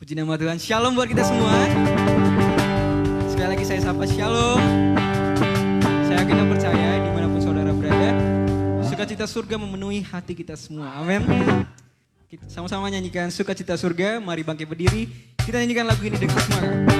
Puji nama Tuhan. Shalom buat kita semua. Sekali lagi saya sapa shalom. Saya yakin dan percaya dimanapun saudara berada, sukacita surga memenuhi hati kita semua. Amin. Kita sama-sama nyanyikan sukacita surga. Mari bangkit berdiri. Kita nyanyikan lagu ini dengan semangat.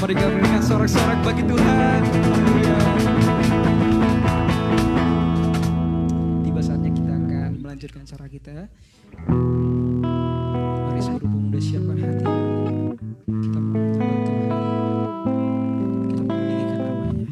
Mari kita berikan sorak-sorak bagi Tuhan. Haleluya. Tiba saatnya kita akan melanjutkan acara kita. Mari seluruh pemuda siapkan hati. Kita menyembah Tuhan. Kita meninggikan namanya.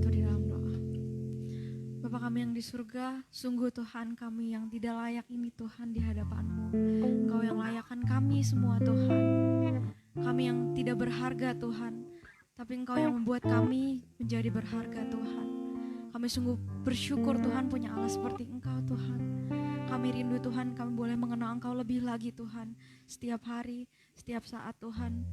bersatu di dalam doa. Bapa kami yang di surga, sungguh Tuhan kami yang tidak layak ini Tuhan di hadapan-Mu. Engkau yang layakkan kami semua Tuhan. Kami yang tidak berharga Tuhan, tapi Engkau yang membuat kami menjadi berharga Tuhan. Kami sungguh bersyukur Tuhan punya Allah seperti Engkau Tuhan. Kami rindu Tuhan, kami boleh mengenal Engkau lebih lagi Tuhan. Setiap hari, setiap saat Tuhan.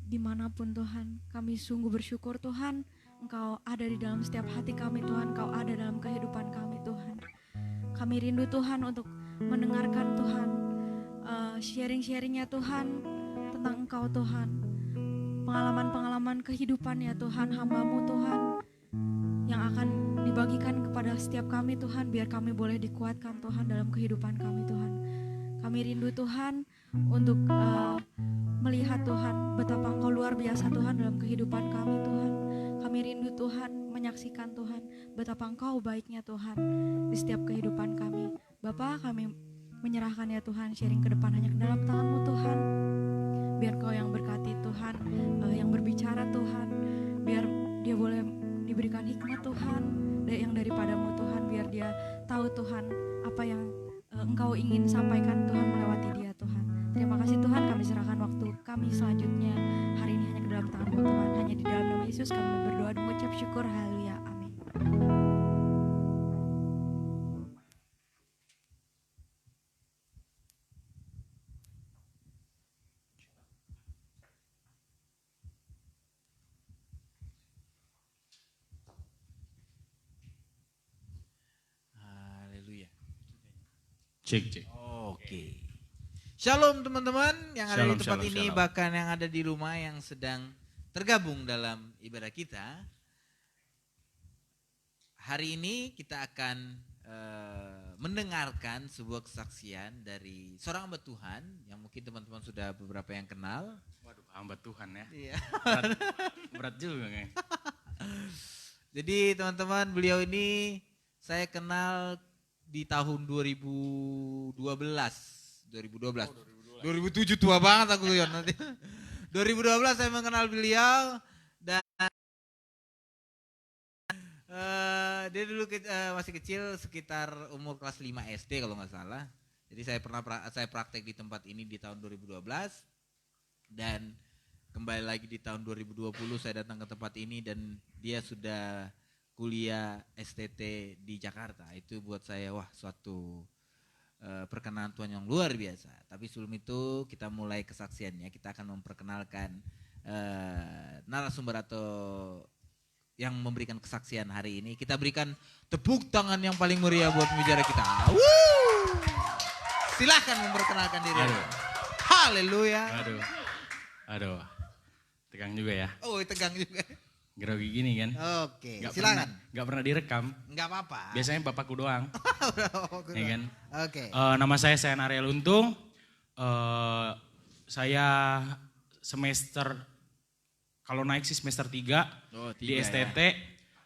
Dimanapun Tuhan, kami sungguh bersyukur Tuhan. Engkau ada di dalam setiap hati kami Tuhan, Engkau ada dalam kehidupan kami Tuhan. Kami rindu Tuhan untuk mendengarkan Tuhan, sharing-sharingnya Tuhan tentang Engkau Tuhan. Pengalaman-pengalaman kehidupan ya Tuhan, hamba-Mu Tuhan, yang akan dibagikan kepada setiap kami Tuhan, biar kami boleh dikuatkan Tuhan dalam kehidupan kami Tuhan. Kami rindu Tuhan untuk melihat Tuhan betapa Engkau luar biasa Tuhan dalam kehidupan kami Tuhan. Kami rindu Tuhan menyaksikan Tuhan betapa Engkau baiknya Tuhan di setiap kehidupan kami. Bapa, kami menyerahkan ya Tuhan sharing ke depan hanya ke dalam tangan-Mu Tuhan. Biar Engkau yang berkati Tuhan, yang berbicara Tuhan, biar dia boleh diberikan hikmat Tuhan yang daripada-Mu Tuhan, biar dia tahu Tuhan apa yang Engkau ingin sampaikan Tuhan melewati dia Tuhan. Terima kasih Tuhan, kami serahkan waktu kami selanjutnya hari ini hanya ke dalam tangan-Mu Tuhan. Hanya di dalam nama Yesus kami berdoa dan mengucap syukur. Haleluya. Amin. Haleluya. Cek. Oke. Shalom teman-teman yang ada di tempat Shalom, ini, shalom. bahkan yang ada di rumah yang sedang tergabung dalam ibadah kita. Hari ini kita akan mendengarkan sebuah kesaksian dari seorang hamba Tuhan yang mungkin teman-teman sudah beberapa yang kenal. Waduh, hamba Tuhan ya. Iya. Berat juga kayaknya. Jadi teman-teman, beliau ini saya kenal di tahun 2012. 2007 tua banget aku Yon nanti. 2012 saya mengenal beliau dan dia dulu masih kecil, sekitar umur kelas 5 SD kalau nggak salah. Jadi saya praktek di tempat ini di tahun 2012 dan kembali lagi di tahun 2020 saya datang ke tempat ini dan dia sudah kuliah STT di Jakarta. Itu buat saya wah suatu perkenalan Tuhan yang luar biasa. Tapi sebelum itu kita mulai kesaksiannya. Kita akan memperkenalkan narasumber atau yang memberikan kesaksian hari ini. Kita berikan tepuk tangan yang paling meriah buat pembicara kita. Silahkan memperkenalkan diri. Haleluya. Aduh. Tegang juga ya. Oh, tegang juga. Grogi gini kan. Oke, silakan. Gak pernah direkam. Enggak apa-apa. Biasanya bapakku doang. Ya kan? Oke. Nama saya Sayan Ariel Untung. Saya semester, kalau naik sih semester 3 di STT. Ya.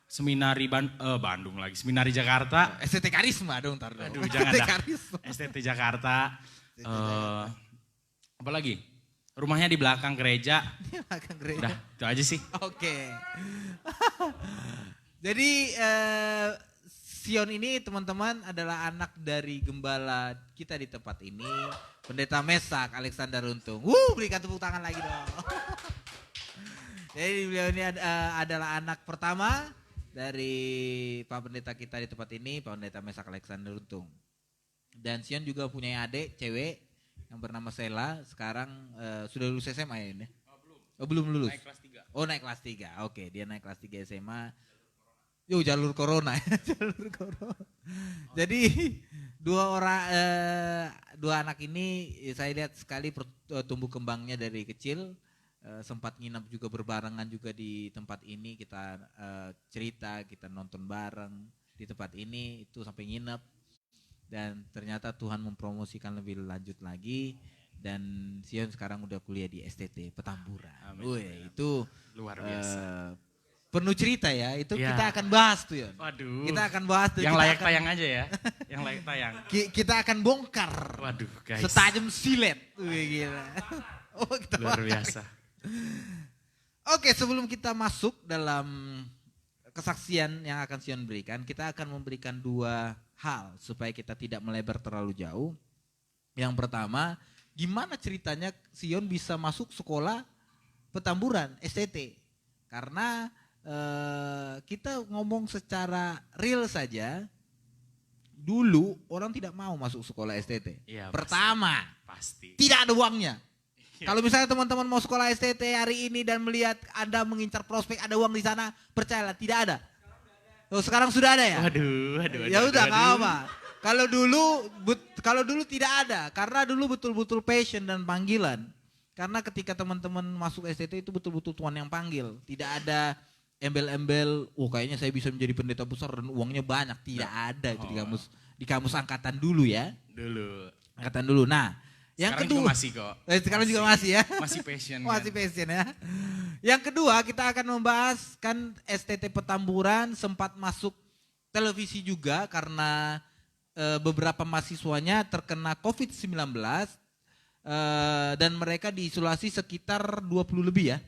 Seminari Bandung lagi, Seminari Jakarta. STT Karisma dong, tar dong. Aduh, jangan dah. STT Jakarta. Apa lagi? Rumahnya di belakang gereja. Udah, itu aja sih. Oke. Jadi Sion ini teman-teman adalah anak dari gembala kita di tempat ini. Pendeta Mesak Alexander Untung. Berikan tepuk tangan lagi dong. Jadi beliau ini adalah anak pertama dari Pak Pendeta kita di tempat ini, Pak Pendeta Mesak Alexander Untung. Dan Sion juga punya adik cewek yang bernama Sela, sekarang sudah lulus SMA ya ini? Belum lulus? Naik kelas 3. Oh naik kelas 3, oke dia naik kelas 3 SMA. Jalur corona ya, jalur corona. Jadi dua anak ini saya lihat sekali tumbuh kembangnya dari kecil. Sempat nginap juga berbarengan juga di tempat ini, kita cerita, kita nonton bareng di tempat ini, itu sampai nginap. Dan ternyata Tuhan mempromosikan lebih lanjut lagi dan Sion sekarang udah kuliah di STT Petamburan. Itu luar biasa. Penuh cerita ya, itu ya. Kita akan bahas tuh ya. Waduh. Kita akan bahas tuh. Yang layak tayang aja ya, yang layak tayang. Kita akan bongkar. Waduh guys. Setajam silet. Gila. Luar biasa. Oke, sebelum kita masuk dalam kesaksian yang akan Sion berikan, kita akan memberikan 2 hal supaya kita tidak melebar terlalu jauh. Yang pertama, gimana ceritanya Sion bisa masuk sekolah Petamburan STT? Karena kita ngomong secara real saja, dulu orang tidak mau masuk sekolah STT. Iya, Pertama, pasti. tidak ada uangnya. Iya. Kalau misalnya teman-teman mau sekolah STT hari ini dan melihat Anda mengincar prospek ada uang di sana, percayalah tidak ada. Oh, sekarang sudah ada ya? Waduh. Ya udah nggak apa. Kalau dulu tidak ada, karena dulu betul-betul passion dan panggilan. Karena ketika teman-teman masuk STT itu betul-betul Tuhan yang panggil. Tidak ada embel-embel, kayaknya saya bisa menjadi pendeta besar dan uangnya banyak. Tidak ada itu di kamus angkatan dulu ya. Angkatan dulu. Nah, yang Sekarang kedua juga masih kok. sekarang juga masih ya. Masih passion. Masih kan? passion ya. Yang kedua kita akan membahas kan STT Petamburan sempat masuk televisi juga karena beberapa mahasiswanya terkena COVID-19 dan mereka diisolasi sekitar 20 lebih ya.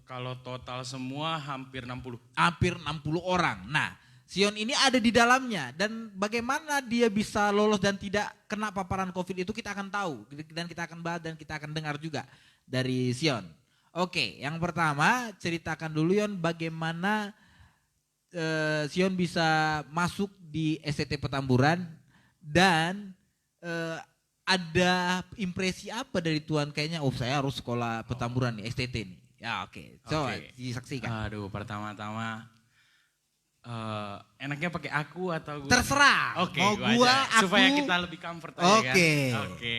Kalau total semua hampir 60. Hampir 60 orang. Nah, Sion ini ada di dalamnya dan bagaimana dia bisa lolos dan tidak kena paparan COVID itu kita akan tahu dan kita akan bahas dan kita akan dengar juga dari Sion. Oke, yang pertama ceritakan dulu Yon bagaimana Sion bisa masuk di STT Petamburan dan ada impresi apa dari Tuhan kayaknya saya harus sekolah Petamburan nih STT nih. Ya oke. Coba disaksikan. Aduh, pertama-tama enaknya pakai aku atau gua? Terserah. Oke, mau gua gua aja. aku Supaya kita lebih comfort aja kan. Oke.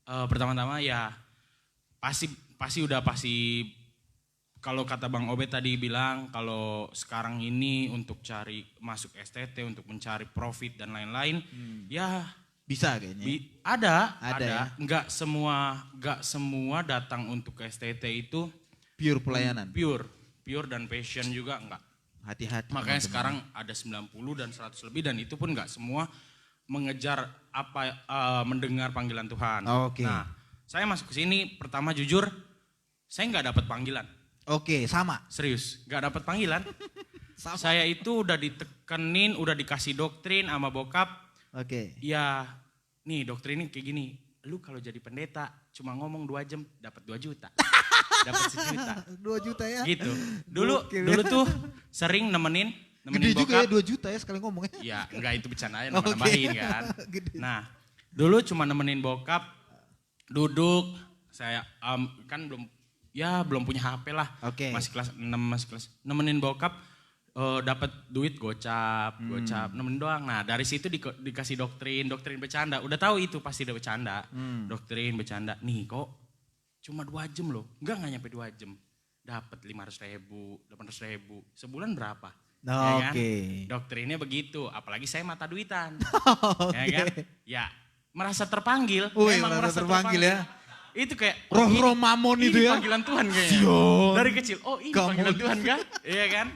Pertama-tama ya pasti kalau kata Bang Obed tadi bilang kalau sekarang ini untuk cari masuk STT untuk mencari profit dan lain-lain ya bisa kayaknya. Ada. Ya? Enggak semua datang untuk ke STT itu Pure pelayanan. Pure dan passion juga enggak. Hati-hati. Makanya sekarang ada 90 dan 100 lebih dan itu pun enggak semua mengejar mendengar panggilan Tuhan. Oke. Nah, saya masuk ke sini pertama jujur saya enggak dapat panggilan. Oke, sama. Serius, enggak dapat panggilan. Sama. Saya itu udah ditekenin, udah dikasih doktrin sama bokap. Oke. Ya, nih doktrinnya kayak gini. Lu kalau jadi pendeta cuma ngomong 2 jam dapat 2 juta. Dapat 1 juta. 2 juta ya. Gitu. Dulu tuh sering nemenin Gede juga bokap. ya 2 juta ya sekali ngomongnya. Ya, enggak itu bercanda aja nambahin kan. Gede. Nah, dulu cuma nemenin bokap duduk. Saya kan belum punya HP lah. Oke. Masih kelas 6, masih kelas. Nemenin bokap dapat duit gocap, nemenin doang. Nah, dari situ dikasih doktrin bercanda. Udah tahu itu pasti udah bercanda. Doktrin bercanda. Nih kok cuma 2 jam loh. Enggak nyampe 2 jam. Dapat 500.000, 800.000. Sebulan berapa? Ya kan? Doktrinnya begitu. Apalagi saya mata duitan. Ya kan? Ya, merasa terpanggil. Memang merasa terpanggil ya. Itu kayak roh mamon itu ya. Panggilan Tuhan kayaknya. Dari kecil. Oh, ini panggilan Tuhan kan? Iya kan?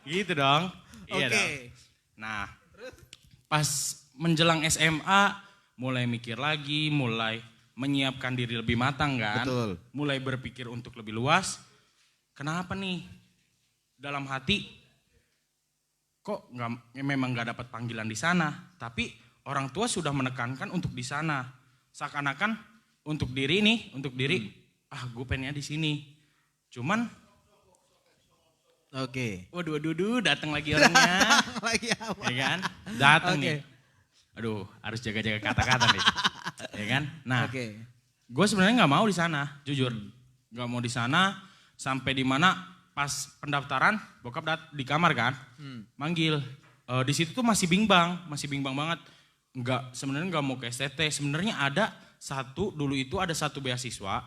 Gitu dong. Iya dong. Nah, pas menjelang SMA mulai mikir lagi, mulai menyiapkan diri lebih matang kan. Betul. Mulai berpikir untuk lebih luas. Kenapa nih? Dalam hati kok memang gak dapat panggilan di sana. Tapi orang tua sudah menekankan untuk di sana. Seakan-akan untuk diri, gue pengennya di sini. Cuman waduh, datang lagi orangnya. Lagi apa? Ya kan? Datang nih. Aduh, harus jaga-jaga kata-kata nih. Ya kan? Nah, gue sebenarnya nggak mau di sana, jujur. Nggak mau di sana sampai di mana pas pendaftaran, bokap di kamar kan, manggil. Di situ tuh masih bimbang banget. Sebenarnya nggak mau ke STT. Sebenarnya dulu itu ada satu beasiswa,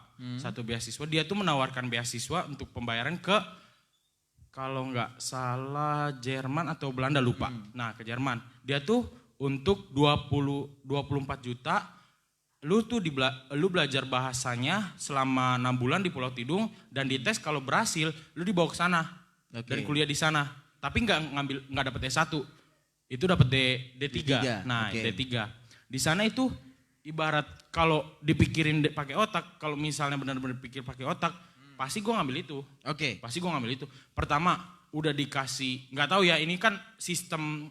dia tuh menawarkan beasiswa untuk pembayaran ke kalau nggak salah Jerman atau Belanda lupa. Nah ke Jerman. Dia tuh untuk 24 juta, lu belajar bahasanya selama 6 bulan di Pulau Tidung dan dites kalau berhasil lu dibawa ke sana dan kuliah di sana. Tapi nggak dapet S1. Itu dapet D3. Nah, D3. Di sana itu ibarat kalau dipikirin pakai otak, kalau misalnya benar-benar pikir pakai otak, pasti gue ngambil itu. Pasti gue ngambil itu. Pertama, udah dikasih, nggak tahu ya ini kan sistem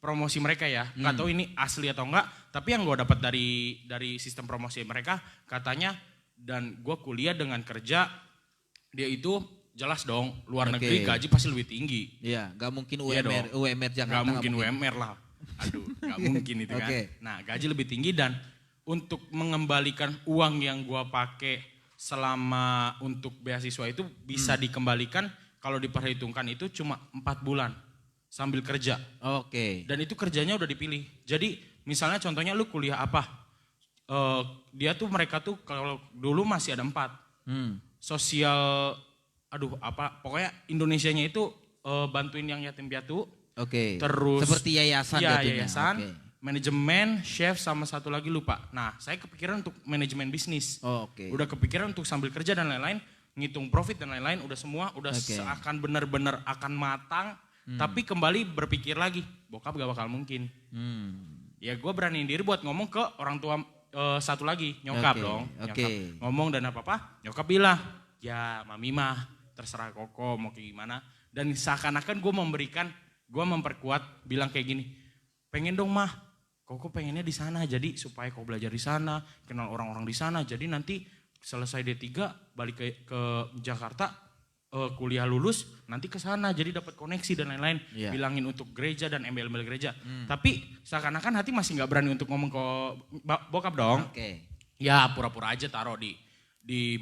promosi mereka ya, nggak tahu ini asli atau enggak, tapi yang gue dapat dari sistem promosi mereka katanya, dan gue kuliah dengan kerja, dia itu jelas dong luar negeri gaji pasti lebih tinggi. Iya, nggak mungkin Iya UMR Jakarta. Nggak mungkin UMR lah, aduh nggak mungkin itu kan. Nah gaji lebih tinggi dan untuk mengembalikan uang yang gue pakai selama untuk beasiswa itu bisa dikembalikan kalau diperhitungkan itu cuma 4 bulan. Sambil kerja. Dan itu kerjanya udah dipilih. Jadi misalnya contohnya lu kuliah apa? Mereka tuh kalau dulu masih ada 4. Sosial, pokoknya Indonesianya itu bantuin yang yatim piatu. Terus seperti yayasan. Ya, yayasan, manajemen, chef sama satu lagi lupa. Nah saya kepikiran untuk manajemen bisnis. Udah kepikiran untuk sambil kerja dan lain-lain. Ngitung profit dan lain-lain udah semua. Udah seakan benar-benar akan matang. Tapi kembali berpikir lagi, bokap gak bakal mungkin. Ya gue beraniin diri buat ngomong ke orang tua satu lagi, nyokap dong. Nyokap ngomong dan apa-apa, nyokap bilang, ya mami mah terserah koko mau kayak gimana. Dan seakan-akan gue memperkuat bilang kayak gini, pengen dong mah, koko pengennya di sana jadi supaya kau belajar di sana, kenal orang-orang di sana. Jadi nanti selesai D3 balik ke Jakarta, kuliah lulus nanti ke sana jadi dapat koneksi dan lain-lain. Bilangin untuk gereja dan embel-embel gereja. Tapi seakan-akan hati masih nggak berani untuk ngomong ke bokap dong. Ya pura-pura aja taruh di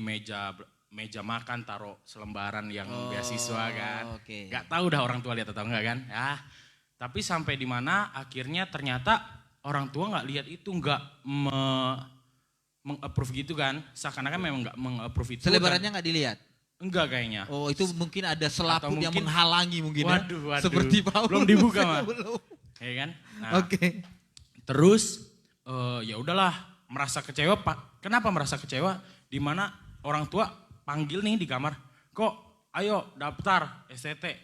meja makan, taruh selembaran yang beasiswa kan. Nggak tahu dah orang tua lihat atau enggak kan. Ya. Tapi sampai di mana akhirnya ternyata orang tua nggak lihat itu, nggak meng-approve gitu kan. Seakan-akan memang nggak meng-approve itu. Selebarannya nggak dilihat? Enggak kayaknya. Itu mungkin ada selaput yang menghalangi mungkin. Waduh. Seperti Paulus. Belum dibuka mah. Ya kan? Nah, terus ya udahlah merasa kecewa. Kenapa merasa kecewa? Dimana orang tua panggil nih di kamar. Kok ayo daftar STT.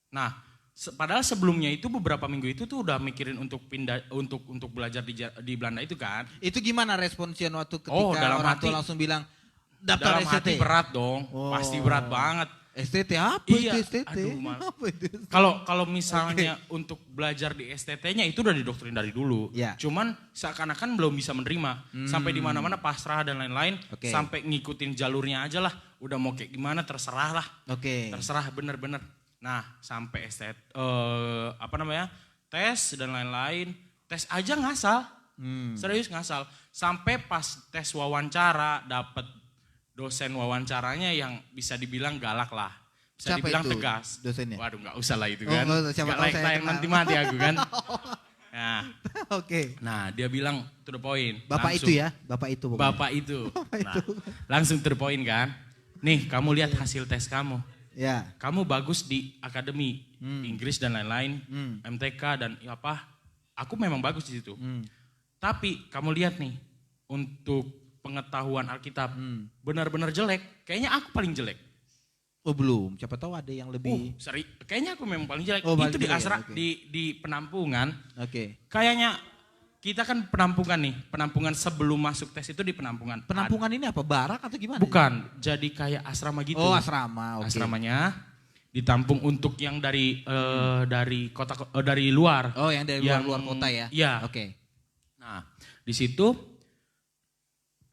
Nah padahal sebelumnya itu beberapa minggu itu tuh udah mikirin untuk pindah untuk belajar di Belanda itu kan. Itu gimana responsnya waktu ketika orang tua langsung bilang daftar dalam STT? Hati berat dong, pasti berat banget. STT apa iya, itu STT? Kalau misalnya untuk belajar di STT-nya itu udah didoktrin dari dulu. Cuman seakan-akan belum bisa menerima. Sampai di mana-mana pasrah dan lain-lain. Sampai ngikutin jalurnya aja lah. Udah mau kayak gimana terserah lah. Terserah bener-bener. Nah sampai tes dan lain-lain. Tes aja ngasal. Serius ngasal. Sampai pas tes wawancara dapet dosen wawancaranya yang bisa dibilang galak lah. Bisa siapa dibilang itu tegas. Dosennya? Waduh gak usah lah itu kan. Gak layak tayang nanti mati aku kan. Nah, nah dia bilang to the point. Bapak langsung, itu ya? Bapak itu pokoknya. Bapak itu. Langsung to the point kan. Nih kamu lihat hasil tes kamu. Kamu bagus di akademi. Inggris dan lain-lain. MTK dan apa. Aku memang bagus di situ. Tapi kamu lihat nih. Untuk pengetahuan Alkitab benar-benar jelek. Kayaknya aku paling jelek. Belum, siapa tahu ada yang lebih. Kayaknya aku memang paling jelek. Itu di asra di penampungan. Kayaknya kita kan penampungan nih. Penampungan sebelum masuk tes itu di penampungan. Penampungan ini apa? Barak atau gimana? Bukan, jadi kayak asrama gitu. Asrama. Asramanya ditampung untuk yang dari kota dari luar. Yang dari luar kota ya. Iya. Nah, di situ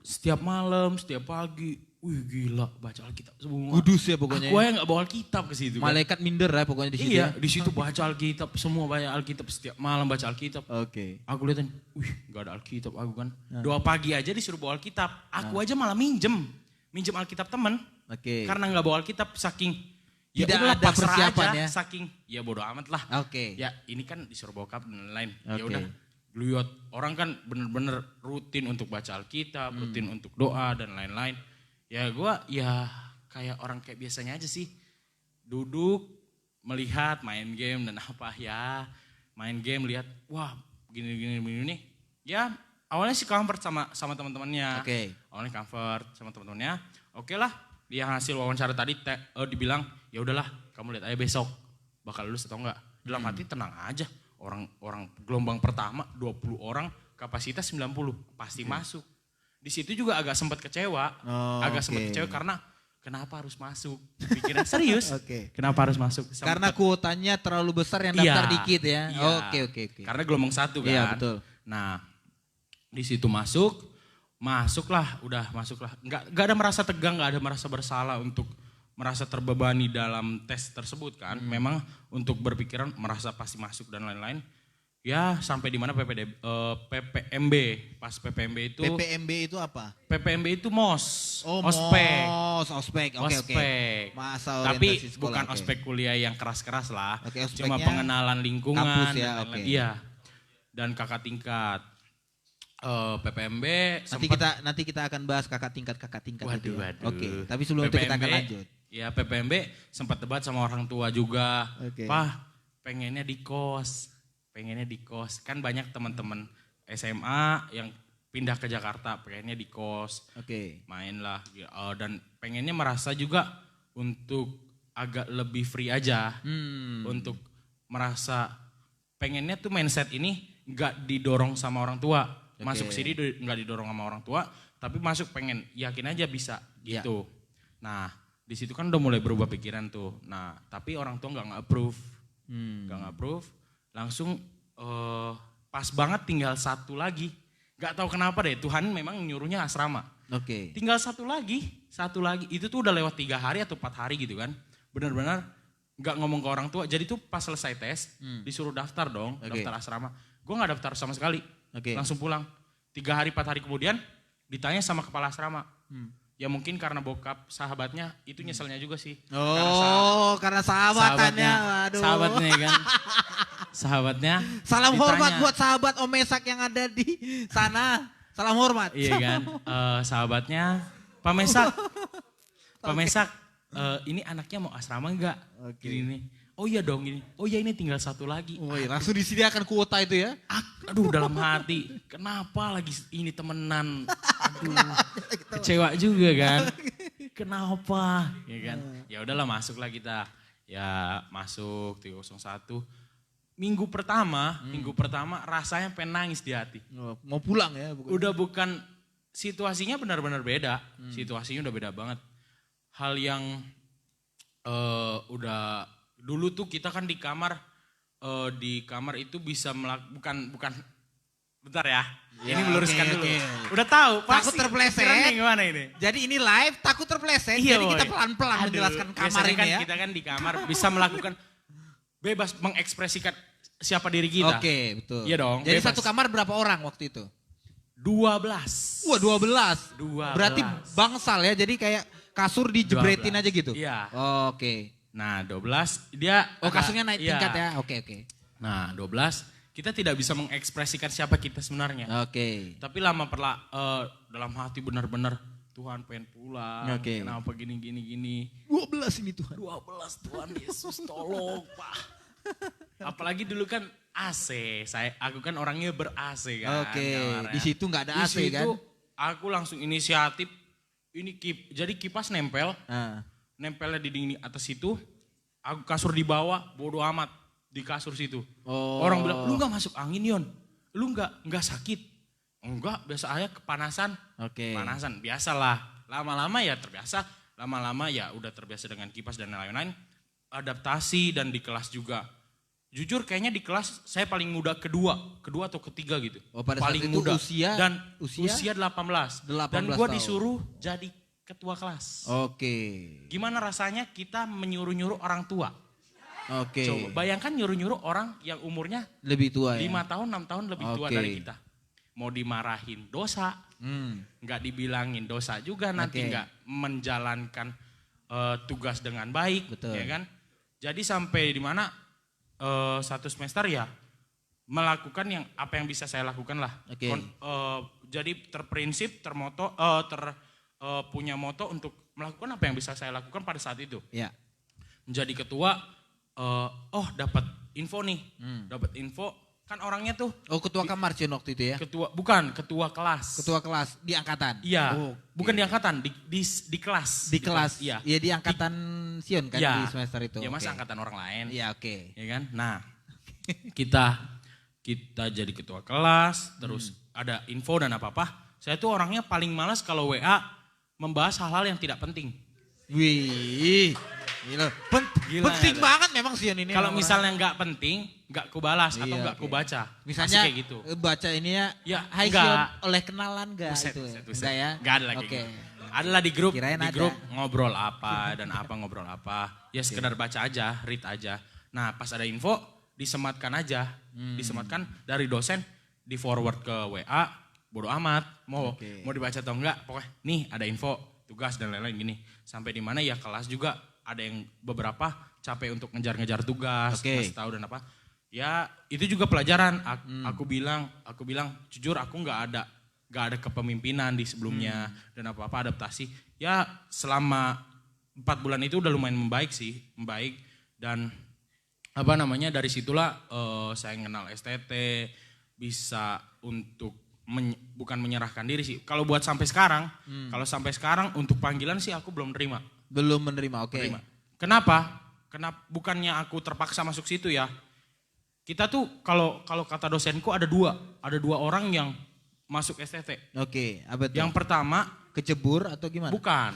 setiap malam, setiap pagi, wih gila baca Alkitab semua. Kudus ya pokoknya. Aku yang gak bawa Alkitab ke situ. Malaikat minder ya pokoknya di situ. Iya, di situ baca Alkitab, semua baca Alkitab, setiap malam baca Alkitab. Aku liatin, wih gak ada Alkitab aku kan. Doa pagi aja disuruh bawa Alkitab. Aku aja malah minjem Alkitab temen. Karena gak bawa Alkitab saking tidak ada persiapan ya. Saking ya bodo amat lah. Ya ini kan disuruh bokap dan lain-lain. Ya udah. Lihat orang kan bener-bener rutin untuk baca Alkitab, rutin untuk doa dan lain-lain. Ya gue ya kayak orang kayak biasanya aja sih. Duduk, melihat, main game dan apa ya. Main game, lihat, wah gini nih. Ya awalnya sih comfort sama teman-temannya. Awalnya comfort sama teman-temannya. Lah, dia hasil wawancara tadi dibilang, ya udahlah kamu lihat aja besok. Bakal lulus atau enggak. Dalam hati tenang aja. Orang gelombang pertama 20 orang kapasitas 90 pasti masuk. Di situ juga agak sempat kecewa, karena kenapa harus masuk? Pikiran serius. Oke. Kenapa harus masuk? Karena kuotanya terlalu besar yang daftar dikit ya. Iya. Oke. Karena gelombang 1 kan. Iya betul. Nah, di situ masuklah. Nggak ada merasa tegang, nggak ada merasa bersalah untuk merasa terbebani dalam tes tersebut kan. Memang untuk berpikiran merasa pasti masuk dan lain-lain. Ya sampai di mana PPMB. Pas PPMB itu. PPMB itu apa? PPMB itu MOS. Ospek. Oke. Ospek. Masa Tapi orientasi sekolah. bukan ospek kuliah yang keras-keras lah. Oke, Cuma ospeknya pengenalan lingkungan. kampus ya, dan oke. Iya. Dan kakak tingkat. PPMB. Nanti kita akan bahas kakak tingkat itu ya. Waduh. Oke, tapi sebelum itu kita akan lanjut. Ya PPMB sempat debat sama orang tua juga. Oke. Pak, pengennya di kos. Kan banyak teman-teman SMA yang pindah ke Jakarta, pengennya di kos. Oke. Main lah. Dan pengennya merasa juga untuk agak lebih free aja. Untuk merasa pengennya tuh mindset ini gak didorong sama orang tua. Masuk sini gak didorong sama orang tua, tapi masuk pengen yakin aja bisa gitu. Nah di situ kan udah mulai berubah pikiran tuh. Nah tapi orang tua gak approve. Langsung pas banget tinggal 1 lagi. Gak tahu kenapa deh, Tuhan memang nyuruhnya asrama. Oke. Tinggal satu lagi. Itu tuh udah lewat 3 hari atau 4 hari gitu kan. Benar-benar gak ngomong ke orang tua. Jadi tuh pas selesai tes disuruh daftar dong, daftar asrama. Gue gak daftar sama sekali, langsung pulang. 3 hari 4 hari kemudian ditanya sama kepala asrama. Ya mungkin karena bokap sahabatnya itu nyeselnya juga sih. Karena sahabatannya. Waduh. Sahabatnya kan. Sahabatnya. Salam ditanya. hormat buat sahabat Om Mesak yang ada di sana. Salam hormat. Iya kan. Sahabatnya Pak Mesak. Pak Mesak, ini anaknya mau asrama enggak? Gini nih. Oh iya dong gini. Oh iya ini tinggal 1 lagi. Oh iya, langsung disediakan kuota itu ya. Aduh dalam hati. Kenapa lagi ini temenan? Aduh. Kecewa juga kan. Kenapa? Ya kan. Ya udahlah masuklah kita. Ya masuk 301. Minggu pertama rasanya pengen nangis di hati. Mau pulang ya. Udah bukan situasinya benar-benar beda. Situasinya udah beda banget. Hal yang udah dulu tuh kita kan di kamar itu bisa bukan bentar ya. Ini meluruskan dulu. Udah tahu pasti. Takut terpleset. Gimana ini? Jadi ini live takut terpleset. Iya, jadi kita boy. pelan-pelan menjelaskan kamar biasanya ini kan ya. kita kan di kamar bisa melakukan bebas mengekspresikan siapa diri kita. Oke, betul. Iya dong. Jadi bebas. satu kamar berapa orang waktu itu? 12. Wah 12. 12. Berarti bangsal ya, jadi kayak kasur dijebretin 12. aja gitu? Iya. Oke. Nah 12 dia. Kasurnya naik iya. tingkat ya, oke. Nah 12 kita tidak bisa mengekspresikan siapa kita sebenarnya. Oke. Tapi dalam hati benar-benar Tuhan pengen pulang. Oke. Kenapa gini. 12 ini Tuhan. 12 Tuhan Yesus tolong Pak. Apalagi dulu kan AC. Aku kan orangnya ber-AC kan. Oke, kamarnya. di situ nggak ada AC Di kan? situ aku langsung inisiatif. Jadi kipas nempel. Nah. Nempelnya di dinding atas situ. Aku kasur di bawah, bodo amat di kasur situ. Oh. Orang bilang, lu gak masuk angin Yon? Lu gak sakit? Enggak, biasa aja kepanasan. Oke. Panasan, biasalah. Lama-lama ya terbiasa. Lama-lama ya udah terbiasa dengan kipas dan lain-lain. Adaptasi dan di kelas juga. Jujur kayaknya di kelas saya paling muda kedua atau ketiga gitu. Oh, pada paling saat itu muda. usia 18. 18 Dan gue tahun. disuruh jadi ketua kelas. Oke. Gimana rasanya kita menyuruh-nyuruh orang tua? Oke. Coba bayangkan nyuruh-nyuruh orang yang umurnya Lebih tua 5 ya? tahun, 6 tahun lebih tua Oke. dari kita. Mau dimarahin dosa, nggak dibilangin dosa juga nanti Oke. nggak menjalankan tugas dengan baik, Betul. ya kan? Jadi sampai di mana satu semester ya melakukan apa yang bisa saya lakukan lah. Oke. Jadi terprinsip, punya moto untuk melakukan apa yang bisa saya lakukan pada saat itu. Ya. Menjadi ketua, dapat info nih, dapat info kan orangnya tuh. Oh ketua kamar Cion waktu itu ya? Ketua kelas. Ketua kelas di angkatan? Iya, Oh, bukan di angkatan, di kelas. Di kelas? Iya. Iya di angkatan Sion kan Iya. di semester itu? Ya masa Oke. angkatan orang lain. Iya oke. Ya kan? Nah, kita jadi ketua kelas, terus ada info dan apa-apa. Saya tuh orangnya paling malas kalau WA membahas hal-hal yang tidak penting. Wih, gila. Gila Penting nggak tuh? banget memang Sion ini. Kalau orang-orang. misalnya nggak penting, nggak kubalas atau Iya, nggak oke. kubaca. Misalnya Pasti kayak gitu. baca ini ya, Ya, Hai enggak. Sion, oleh kenalan gak Buset, itu? buset, buset. Enggak ya? Nggak ada lagi. Oke. Adalah di grup, Kirain di ada. grup ngobrol apa dan apa ngobrol apa. Ya sekedar baca aja, read aja. Nah pas ada info disematkan aja. Disematkan dari dosen di forward ke WA, bodo amat. Mau dibaca atau enggak, pokoknya nih ada info, tugas dan lain-lain gini. Sampai di mana ya kelas juga ada yang beberapa capek untuk ngejar-ngejar tugas, Oke. ngasih tahu dan apa. Ya itu juga pelajaran. Aku bilang jujur aku nggak ada kepemimpinan di sebelumnya dan apa-apa adaptasi. Ya selama 4 bulan itu udah lumayan membaik dan dari situlah saya kenal STT, bisa untuk bukan menyerahkan diri sih. Kalau buat sampai sekarang, untuk panggilan sih aku belum terima. Belum menerima, oke. Terima. Kenapa? Bukannya aku terpaksa masuk situ ya. Kita tuh kalau kata dosenku ada dua orang yang masuk STT. Oke, apa tuh? Yang pertama Kecebur atau gimana? bukan.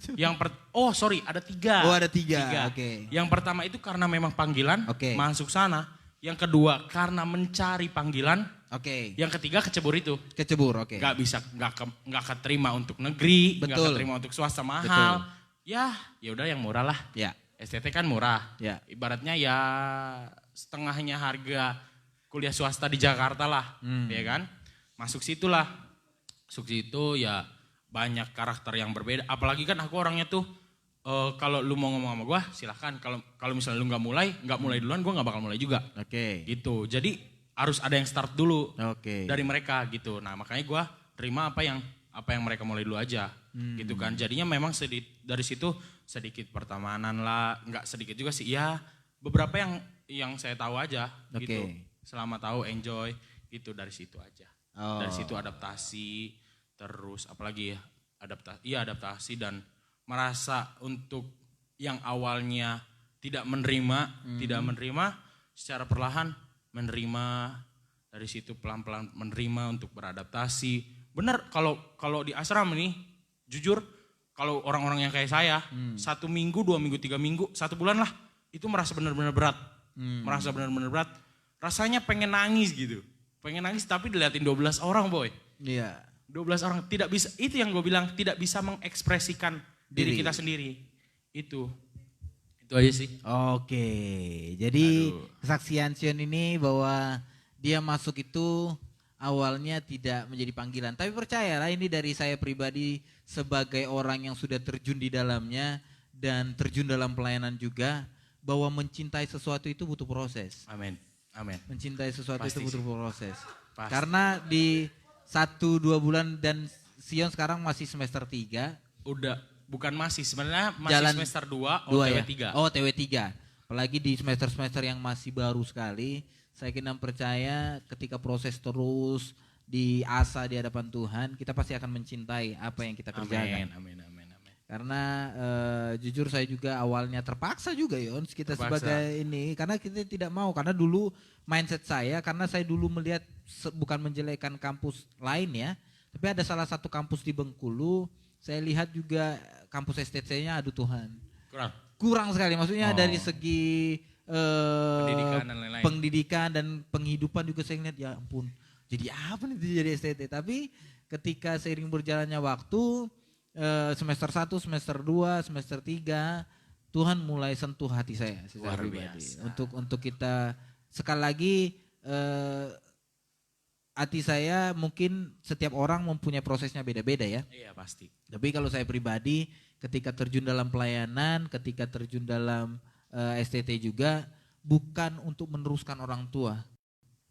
Ada 3. Oh ada 3, oke. Yang pertama itu karena memang panggilan Oke. masuk sana. Yang kedua karena mencari panggilan. Oke, Yang ketiga kecebur itu. kecebur, oke. Gak bisa, gak keterima untuk negeri, gak Betul. keterima untuk swasta mahal. Ya udah yang murah lah. Ya, STT kan murah. ya. Ibaratnya ya setengahnya harga kuliah swasta di Jakarta lah, ya kan? Masuk situ ya banyak karakter yang berbeda. Apalagi kan aku orangnya tuh kalau lu mau ngomong sama gua silahkan. Kalau misalnya lu nggak mulai duluan, gua nggak bakal mulai juga. Oke. Gitu. Jadi harus ada yang start dulu Oke. dari mereka gitu. Nah makanya gua terima apa yang mereka mulai dulu aja, gitu kan. Jadinya memang dari situ sedikit pertemanan lah, nggak sedikit juga sih. Ya beberapa yang saya tahu aja, Oke. gitu. Selama tahu enjoy, gitu dari situ aja. Oh. Dari situ adaptasi, terus apalagi ya adaptasi dan merasa untuk yang awalnya tidak menerima secara perlahan menerima, dari situ pelan-pelan menerima untuk beradaptasi. Benar kalau di asrama nih jujur kalau orang-orang yang kayak saya 1 minggu, 2 minggu, 3 minggu, 1 bulan lah itu merasa benar-benar berat. Merasa benar-benar berat. Rasanya pengen nangis gitu. Pengen nangis tapi diliatin 12 orang boy. Iya. 12 orang tidak bisa, itu yang gue bilang tidak bisa mengekspresikan diri kita sendiri. Itu aja sih. Oke, jadi Aduh. kesaksian Sion ini bahwa dia masuk itu awalnya tidak menjadi panggilan. Tapi percayalah ini dari saya pribadi sebagai orang yang sudah terjun di dalamnya dan terjun dalam pelayanan juga, bahwa mencintai sesuatu itu butuh proses. Amin. Mencintai sesuatu Pasti itu butuh sih. proses. Pasti. Karena di 1-2 bulan dan Sion sekarang masih semester 3. Udah bukan sebenarnya masih Jalan semester 2 Dua OTW ya? 3. Oh TW 3. Apalagi di semester-semester yang masih baru sekali. Saya kira percaya ketika proses terus diasah di hadapan Tuhan, kita pasti akan mencintai apa yang kita kerjakan. Amin. Karena jujur saya juga awalnya terpaksa juga Yons kita Terpaksa. sebagai ini. Karena kita tidak mau, karena dulu mindset saya, karena saya dulu melihat bukan menjelekkan kampus lain ya. Tapi ada salah satu kampus di Bengkulu, saya lihat juga kampus STC-nya aduh Tuhan. Kurang sekali, maksudnya dari segi Pendidikan dan lain-lain. pendidikan dan penghidupan juga saya lihat ya ampun. Jadi apa nih jadi STT? Tapi ketika seiring berjalannya waktu, semester 1, semester 2, semester 3, Tuhan mulai sentuh hati saya secara Luar pribadi. biasa. Untuk kita sekali lagi hati saya mungkin setiap orang mempunyai prosesnya beda-beda ya. Iya pasti. Tapi kalau saya pribadi ketika terjun dalam pelayanan, ketika terjun dalam STT juga bukan untuk meneruskan orang tua.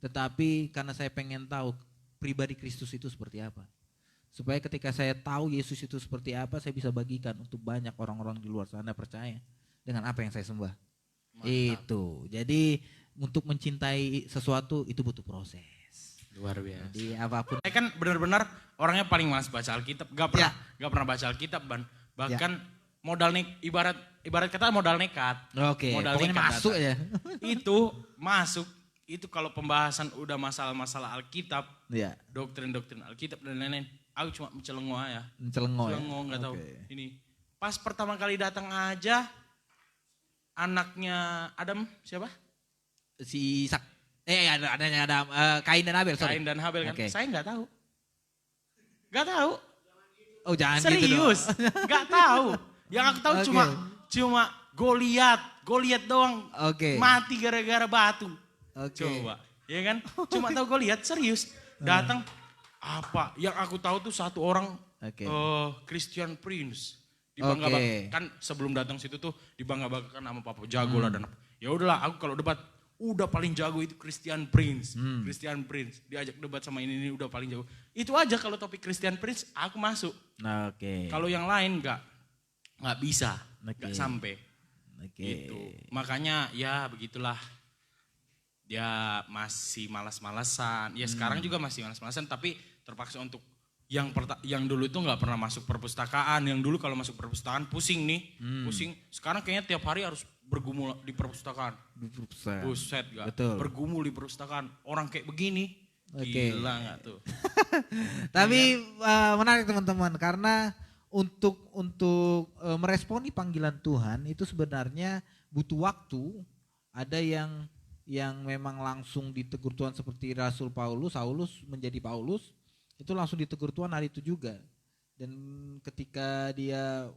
Tetapi karena saya pengen tahu pribadi Kristus itu seperti apa. Supaya ketika saya tahu Yesus itu seperti apa, saya bisa bagikan untuk banyak orang-orang di luar sana percaya dengan apa yang saya sembah. Mantap. Itu. Jadi untuk mencintai sesuatu itu butuh proses. Luar biasa. Jadi apapun. Saya kan benar-benar orangnya paling malas baca Alkitab. Gak pernah baca Alkitab bahkan modal ibarat kata modal nekat. Oke, Modal pokoknya nekat masuk datang. ya. Itu kalau pembahasan udah masalah-masalah Alkitab, Iya. doktrin-doktrin Alkitab dan lain-lain, aku cuma mencelengok aja. Mencelengok ya. Celengok nggak tahu Oke. ini. pas pertama kali datang aja anaknya Adam siapa? Si Ishak. Ada Kain dan Habel, sorry. Kain dan Habel kan. Oke. Saya nggak tahu. Nggak tahu. Oh jangan gitu dong. Serius. Nggak tahu. Yang aku tahu Oke. cuma Goliat doang. Oke. Mati gara-gara batu. Oke. Coba. Ya kan? Cuma tahu Goliat, serius. Datang apa? Yang aku tahu tuh satu orang Oke. Christian Prince. Oke. Kan sebelum datang situ tuh dibangga-banggakan sama Papa Jago lah dan ya udahlah aku kalau debat udah paling jago itu Christian Prince. Christian Prince diajak debat sama ini udah paling jago. Itu aja kalau topik Christian Prince aku masuk. Nah, oke. Kalau yang lain nggak bisa, nggak Oke. sampai. Oke. Gitu. Makanya ya begitulah. Dia masih malas-malasan. Ya sekarang juga masih malas-malasan tapi terpaksa untuk yang dulu itu nggak pernah masuk perpustakaan. Yang dulu kalau masuk perpustakaan pusing nih, pusing. Sekarang kayaknya tiap hari harus bergumul di perpustakaan. Buset gak? Betul. Bergumul di perpustakaan. Orang kayak begini, Oke. gila gak tuh? Tapi menarik teman-teman karena untuk meresponi panggilan Tuhan itu sebenarnya butuh waktu. Ada yang memang langsung ditegur Tuhan seperti Rasul Saulus menjadi Paulus. Itu langsung ditegur Tuhan hari itu juga. Dan ketika dia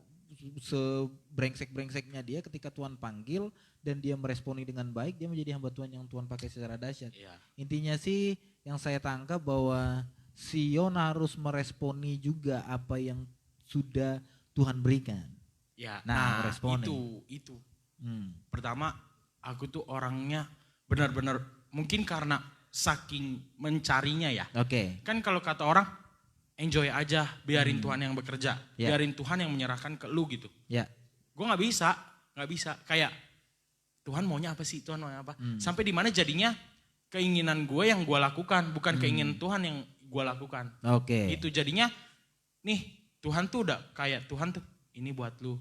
sebrengsek-brengseknya dia ketika Tuhan panggil dan dia meresponi dengan baik, dia menjadi hamba Tuhan yang Tuhan pakai secara dahsyat. Iya. Intinya sih yang saya tangkap bahwa Sion harus meresponi juga apa yang sudah Tuhan berikan. Ya, Nah, nah responnya. itu. Pertama aku tuh orangnya benar-benar mungkin karena saking mencarinya ya. Oke. Kan kalau kata orang enjoy aja, biarin Tuhan yang bekerja, Ya. biarin Tuhan yang menyerahkan ke lu gitu. Ya. Gue nggak bisa. Kayak Tuhan maunya apa sih? Tuhan maunya apa? Sampai di mana jadinya keinginan gue yang gue lakukan, bukan keinginan Tuhan yang gue lakukan. Oke. Itu jadinya, nih Tuhan tuh udah kayak Tuhan tuh ini buat lu.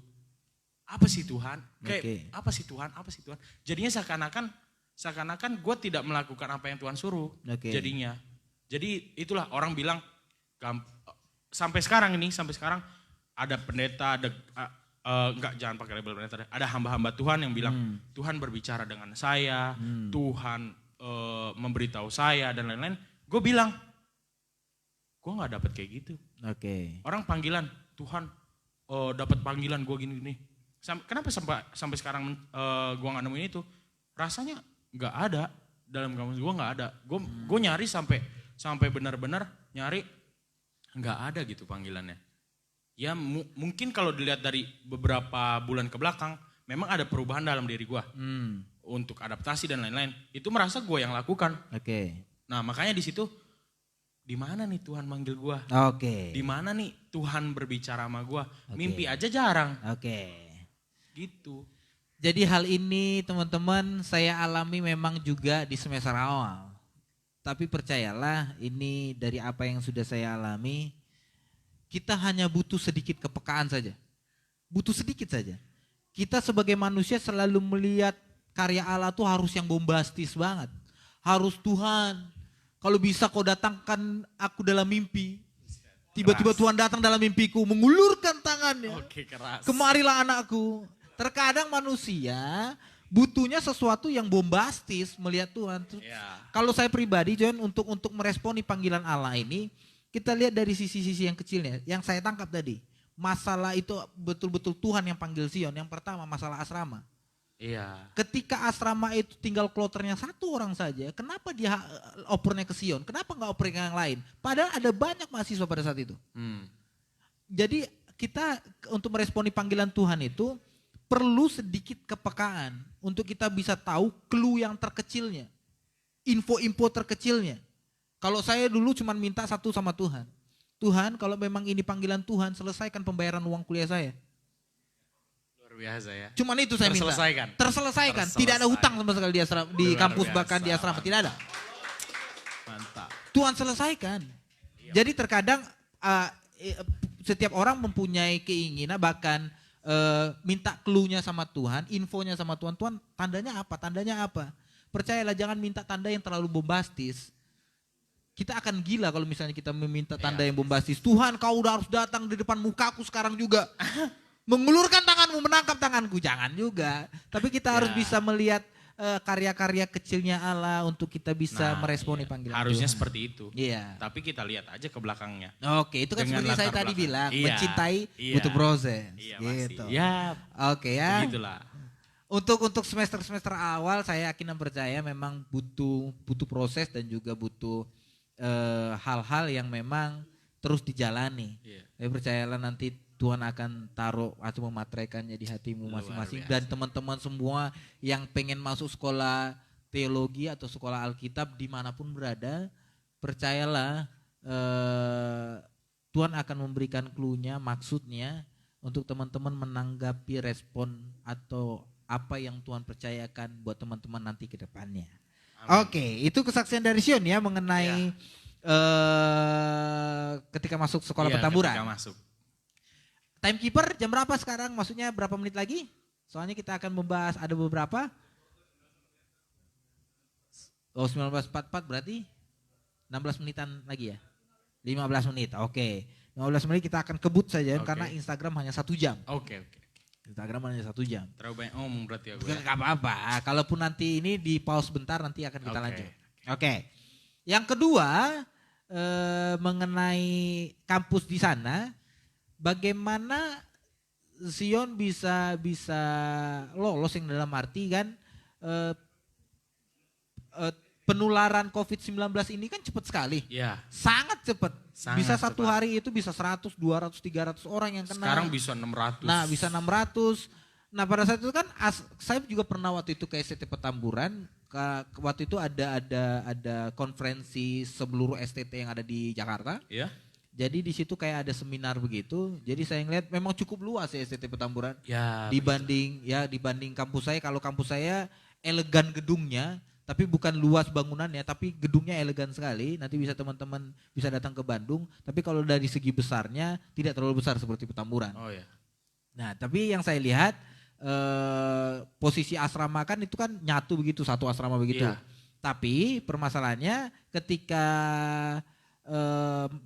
Apa sih Tuhan? Kayak Oke. apa sih Tuhan? Apa sih Tuhan? Jadinya seakan-akan gue tidak melakukan apa yang Tuhan suruh. Oke. Jadinya. Jadi itulah orang bilang sampai sekarang ada pendeta, jangan pakai label pendeta, ada hamba-hamba Tuhan yang bilang Tuhan berbicara dengan saya, Tuhan memberitahu saya dan lain-lain. Gue bilang, gue nggak dapat kayak gitu. Oke. Orang panggilan Tuhan dapat panggilan gue gini-gini. Kenapa sampai sekarang gue nggak nemuin itu? Rasanya nggak ada dalam kamus gue, nggak ada. Gue nyari sampai benar-benar nyari nggak ada gitu panggilannya. Ya mungkin kalau dilihat dari beberapa bulan ke belakang, memang ada perubahan dalam diri gue untuk adaptasi dan lain-lain. Itu merasa gue yang lakukan. Oke. Nah makanya di situ, di mana nih Tuhan manggil gue? Oke. Di mana nih Tuhan berbicara sama gue? Oke. Mimpi aja jarang. Oke. Gitu. Jadi hal ini teman-teman saya alami memang juga di semester awal. Tapi percayalah ini dari apa yang sudah saya alami, kita hanya butuh sedikit kepekaan saja. Butuh sedikit saja. Kita sebagai manusia selalu melihat karya Allah tuh harus yang bombastis banget. Harus Tuhan, kalau bisa kau datangkan aku dalam mimpi. Tiba-tiba Tuhan datang dalam mimpiku, mengulurkan tangannya. Oke, keras. Kemarilah anakku. Terkadang manusia butuhnya sesuatu yang bombastis melihat Tuhan. Ya. Kalau saya pribadi John untuk meresponi panggilan Allah ini, kita lihat dari sisi-sisi yang kecilnya. Yang saya tangkap tadi, masalah itu betul-betul Tuhan yang panggil Sion. Yang pertama masalah asrama. Iya. Ketika asrama itu tinggal kloternya satu orang saja, kenapa dia opernya ke Sion? Kenapa nggak oper ke yang lain? Padahal ada banyak mahasiswa pada saat itu. Jadi kita untuk meresponi panggilan Tuhan itu perlu sedikit kepekaan untuk kita bisa tahu clue yang terkecilnya. Info-info terkecilnya. Kalau saya dulu cuma minta satu sama Tuhan. Tuhan kalau memang ini panggilan Tuhan, selesaikan pembayaran uang kuliah saya. Luar biasa ya. Cuman itu saya minta. Terselesaikan. Tidak ada hutang sama sekali di kampus bahkan di asrama. Tidak ada. Mantap. Tuhan selesaikan. Jadi terkadang setiap orang mempunyai keinginan bahkan minta clue-nya sama Tuhan, infonya sama Tuhan. Tuhan tandanya apa? Tandanya apa? Percayalah jangan minta tanda yang terlalu bombastis. Kita akan gila kalau misalnya kita meminta tanda yang bombastis. Tuhan kau udah harus datang di depan mukaku sekarang juga. mengulurkan tanganmu menangkap tanganku, jangan juga. Tapi kita harus bisa melihat karya-karya kecilnya Allah untuk kita bisa meresponi panggilan harusnya Tuhan. seperti itu. Iya. Tapi kita lihat aja ke belakangnya. Oke, itu kan Dengan seperti saya latar tadi belakang. bilang, Iya, mencintai iya. butuh proses. Iya, gitu. pasti. Ya, Oke ya. begitulah. Untuk semester-semester awal saya yakin dan percaya memang butuh proses dan juga butuh hal-hal yang memang terus dijalani. Iya. Saya percayalah nanti Tuhan akan taruh atau memateraikannya di hatimu Luar masing-masing. biasa. Dan teman-teman semua yang pengen masuk sekolah teologi atau sekolah Alkitab dimanapun berada, percayalah Tuhan akan memberikan clue-nya, maksudnya untuk teman-teman menanggapi respon atau apa yang Tuhan percayakan buat teman-teman nanti ke depannya. Oke, itu kesaksian dari Sion ya mengenai ketika masuk sekolah Iya, Petamburan. ketika masuk. Timekeeper jam berapa sekarang? Maksudnya berapa menit lagi? Soalnya kita akan membahas ada beberapa. Oh 19.44 berarti 16 menitan lagi ya? 15 menit, oke. 15 menit kita akan kebut saja karena Instagram hanya 1 jam. Oke. Instagram hanya 1 jam. Terlalu banyak ngomong berarti ya gue. Gak apa-apa, kalaupun nanti ini di pause bentar nanti akan kita lanjut. Oke. Yang kedua mengenai kampus di sana, bagaimana Sion bisa lolos yang dalam arti kan penularan COVID-19 ini kan cepat sekali. Iya. Sangat cepat. Sangat Bisa satu cepat. hari itu bisa 100, 200, 300 orang yang kena. Sekarang bisa 600. Nah bisa 600. Nah pada saat itu kan saya juga pernah waktu itu ke STT Petamburan. Waktu itu ada konferensi seluruh STT yang ada di Jakarta. Iya. Jadi di situ kayak ada seminar begitu. Jadi saya ngeliat memang cukup luas ya STT Petamburan. Ya. Dibanding kampus saya. Kalau kampus saya elegan gedungnya, tapi bukan luas bangunannya, tapi gedungnya elegan sekali. Nanti bisa teman-teman bisa datang ke Bandung. Tapi kalau dari segi besarnya tidak terlalu besar seperti Petamburan. Oh ya. Nah, tapi yang saya lihat posisi asrama kan itu kan nyatu begitu, satu asrama begitu. Iya. Tapi permasalahannya ketika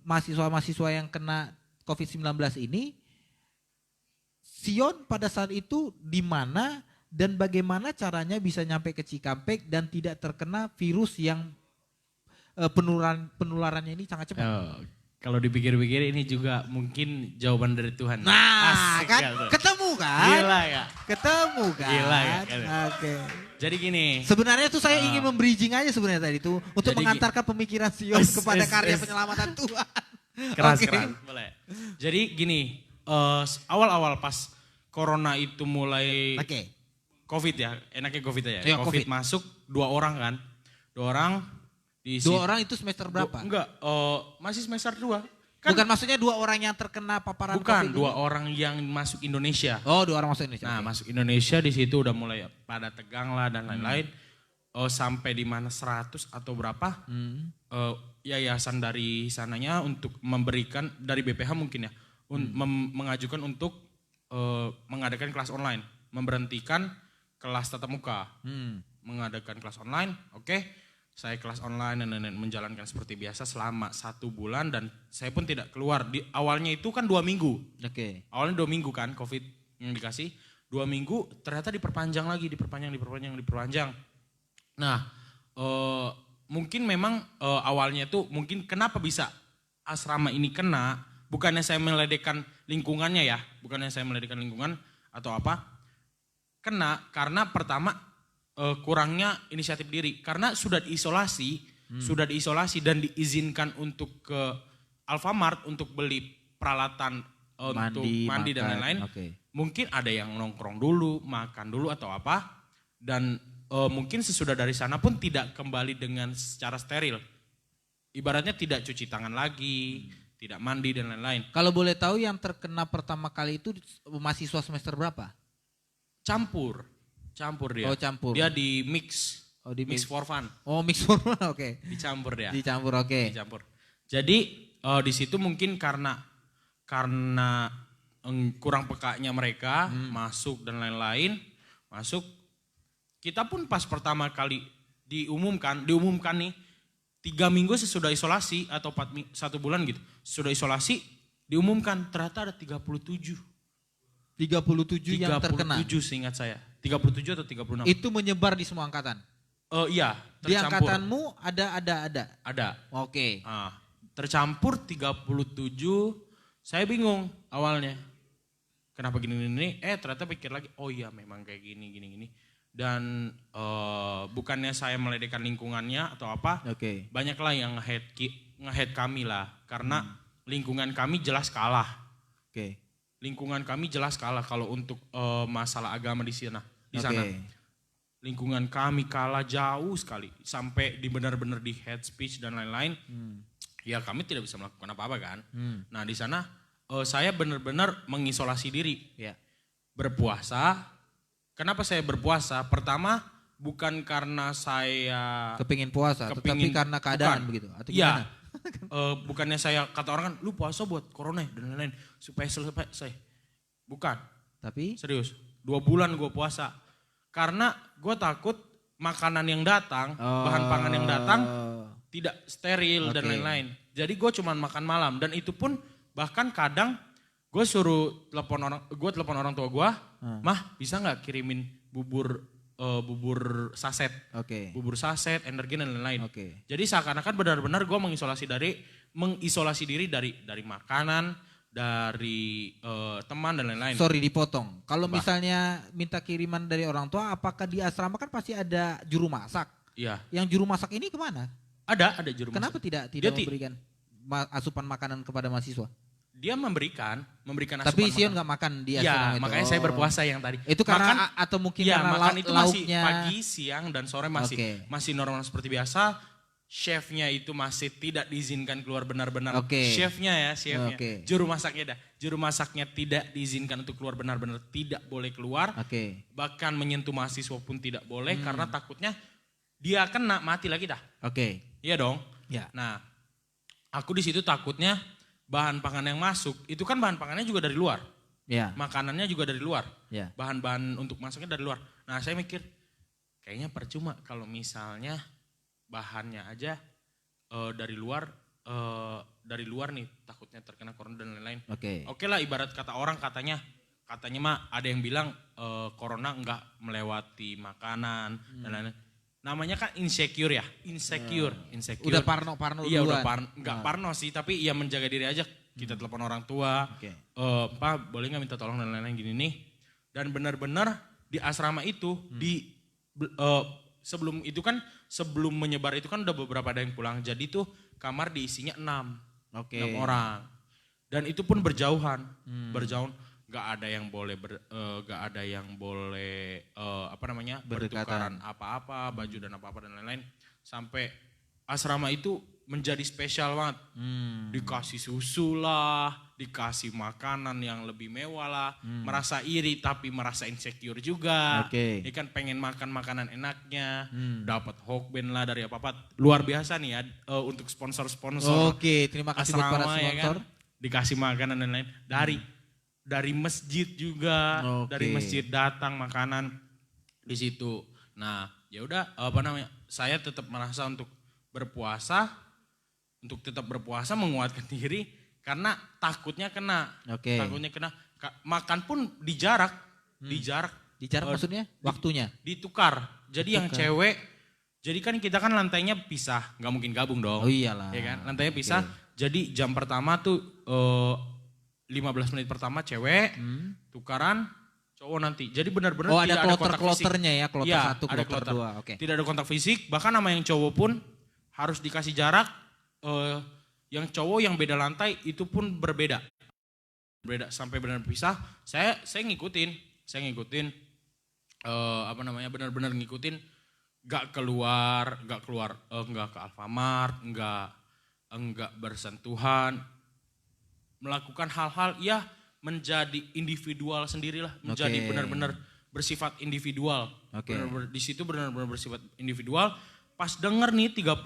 mahasiswa-mahasiswa yang kena COVID-19 ini, Sion pada saat itu di mana dan bagaimana caranya bisa nyampe ke Cikampek dan tidak terkena virus yang penularannya ini sangat cepat. Oh, kalau dipikir-pikir ini juga mungkin jawaban dari Tuhan. Nah, Asik kan gak tuh? ketemu kan? Gila ya. Ketemu kan? Gila ya. Oke. Jadi gini. Sebenarnya tuh saya ingin membridging aja sebenarnya tadi tuh untuk Jadi mengantarkan pemikiran Sion kepada karya penyelamatan Tuhan. Keras. Oke. Boleh. Jadi gini, awal-awal pas Corona itu mulai COVID ya, enaknya COVID ya. Ya, COVID COVID. masuk 2 orang kan. 2 orang di 2 orang itu semester berapa? Enggak, masih semester 2. Bukan maksudnya 2 orang yang terkena paparan Bukan, COVID 2 orang yang masuk Indonesia. Oh, 2 orang masuk Indonesia. Nah, Oke. masuk Indonesia di situ udah mulai pada tegang lah dan lain-lain. Sampai di mana 100 atau berapa? Yayasan dari sananya untuk memberikan dari BPH mungkin ya, mengajukan untuk mengadakan kelas online, memberhentikan kelas tatap muka, mengadakan kelas online. Oke, saya kelas online dan menjalankan seperti biasa selama 1 bulan dan saya pun tidak keluar. Di awalnya itu kan 2 minggu. Oke. Awalnya 2 minggu kan COVID yang dikasih. 2 minggu ternyata diperpanjang lagi, diperpanjang. Nah, mungkin memang awalnya tuh mungkin kenapa bisa asrama ini kena, bukannya saya meledekkan lingkungannya ya, bukannya saya meledekkan lingkungan atau apa. Kena karena pertama kurangnya inisiatif diri, karena sudah diisolasi dan diizinkan untuk ke Alfamart untuk beli peralatan untuk mandi dan lain-lain. Mungkin ada yang nongkrong dulu, makan dulu atau apa, dan mungkin sesudah dari sana pun tidak kembali dengan secara steril. Ibaratnya tidak cuci tangan lagi, tidak mandi dan lain-lain. Kalau boleh tahu yang terkena pertama kali itu mahasiswa semester berapa? Campur dia. Oh, campur. Dia di mix. Oh, di mix for fun. Oh, mix for fun, oke. Dicampur dia. Dicampur, oke. Dicampur. Jadi di situ mungkin karena kurang pekanya mereka masuk dan lain-lain, masuk. Kita pun pas pertama kali diumumkan nih 3 minggu sesudah isolasi atau 1 bulan gitu, sudah isolasi diumumkan ternyata ada 37. 37 yang terkena. 37 seingat saya. 37 atau 36. Itu menyebar di semua angkatan. Iya, Di tercampur. angkatanmu ada. Ada. Oke. Tercampur 37, saya bingung awalnya. Kenapa gini. Ternyata pikir lagi, oh iya memang kayak gini. Dan bukannya saya meledekkan lingkungannya atau apa. Oke. Banyaklah yang nge-hate kami lah. Karena lingkungan kami jelas kalah. Oke. Lingkungan kami jelas kalah kalau untuk masalah agama di sana. Lingkungan kami kalah jauh sekali. Sampai benar-benar di hate speech dan lain-lain. Ya kami tidak bisa melakukan apa-apa kan. Nah di sana saya benar-benar mengisolasi diri. Ya. Berpuasa. Kenapa saya berpuasa? Pertama bukan karena saya Kepingin puasa, tetapi karena keadaan bukan. begitu. Atau Iya. gimana? Bukannya saya kata orang kan, lu puasa buat corona dan lain-lain supaya selesai. Bukan. Tapi Serius. 2 bulan gue puasa. Karena gue takut makanan yang datang, bahan pangan yang datang tidak steril dan lain-lain. Jadi gue cuman makan malam dan itu pun bahkan kadang gue suruh telepon orang tua gue, mah bisa nggak kirimin bubur saset, bubur saset, energi dan lain-lain. Jadi seakan-akan benar-benar gue mengisolasi diri dari makanan, dari teman dan lain-lain. sorry dipotong. Kalau misalnya minta kiriman dari orang tua, apakah di asrama kan pasti ada juru masak? Iya. Yang juru masak ini kemana? Ada juru masak. Kenapa tidak memberikan asupan makanan kepada mahasiswa? Dia memberikan asupan Tapi Sion makanan. nggak makan di asrama Iya, itu. makanya saya berpuasa yang tadi. Itu karena atau mungkin ya, karena makan itu masih lauknya pagi, siang dan sore masih normal seperti biasa. Chefnya itu masih tidak diizinkan keluar benar-benar. Chefnya. Juru masaknya tidak diizinkan untuk keluar benar-benar, tidak boleh keluar. Bahkan menyentuh mahasiswa pun tidak boleh karena takutnya dia kena mati lagi dah. Iya dong. Ya. Nah, aku di situ takutnya bahan pangan yang masuk itu kan bahan pangannya juga dari luar. Ya. Makanannya juga dari luar. Ya. Bahan-bahan untuk masuknya dari luar. Nah, saya mikir kayaknya percuma kalau misalnya bahannya aja dari luar nih takutnya terkena corona dan lain-lain. Oke lah, ibarat kata orang katanya mah ada yang bilang corona enggak melewati makanan dan lain-lain. Namanya kan insecure ya, insecure. Udah parno iya, duluan. udah enggak parno sih, tapi ya menjaga diri aja. Kita telepon orang tua, Pak boleh nggak minta tolong dan lain-lain gini nih. Dan benar-benar di asrama itu sebelum menyebar itu kan udah beberapa ada yang pulang. Jadi tuh kamar diisinya 6 orang. Dan itu pun berjauhan. Gak ada yang boleh bertukaran apa-apa, baju dan apa-apa dan lain-lain. Sampai asrama itu menjadi spesial banget. Dikasih susu lah, dikasih makanan yang lebih mewah lah. Merasa iri tapi merasa insecure juga. Ini kan pengen makan makanan enaknya. Dapat hokben lah dari apa-apa. Luar biasa nih ya untuk sponsor-sponsor. Terima kasih buat para sponsor. Ya kan? Dikasih makanan dan lain-lain. Dari masjid juga, dari masjid datang makanan di situ. Nah, ya udah saya tetap merasa untuk tetap berpuasa menguatkan diri karena takutnya kena. Takutnya kena. Makan pun dijarak. Dijarak maksudnya waktunya ditukar. Jadi yang cewek, jadi kan kita kan lantainya pisah, nggak mungkin gabung dong. Iyalah. Ya kan? Lantainya pisah. Jadi jam pertama tuh 15 menit pertama cewek, tukaran cowok nanti. Jadi benar-benar tidak ada kontak fisik. Ya, kloter 1, kloter 2. Tidak ada kontak fisik, bahkan sama yang cowok pun harus dikasih jarak. Yang cowok yang beda lantai itu pun berbeda sampai benar pisah. Saya ngikutin benar-benar ngikutin, nggak keluar, nggak ke Alfamart, nggak bersentuhan, melakukan hal-hal ya menjadi individual sendirilah, menjadi benar-benar bersifat individual. Di situ benar-benar bersifat individual. Pas denger nih 37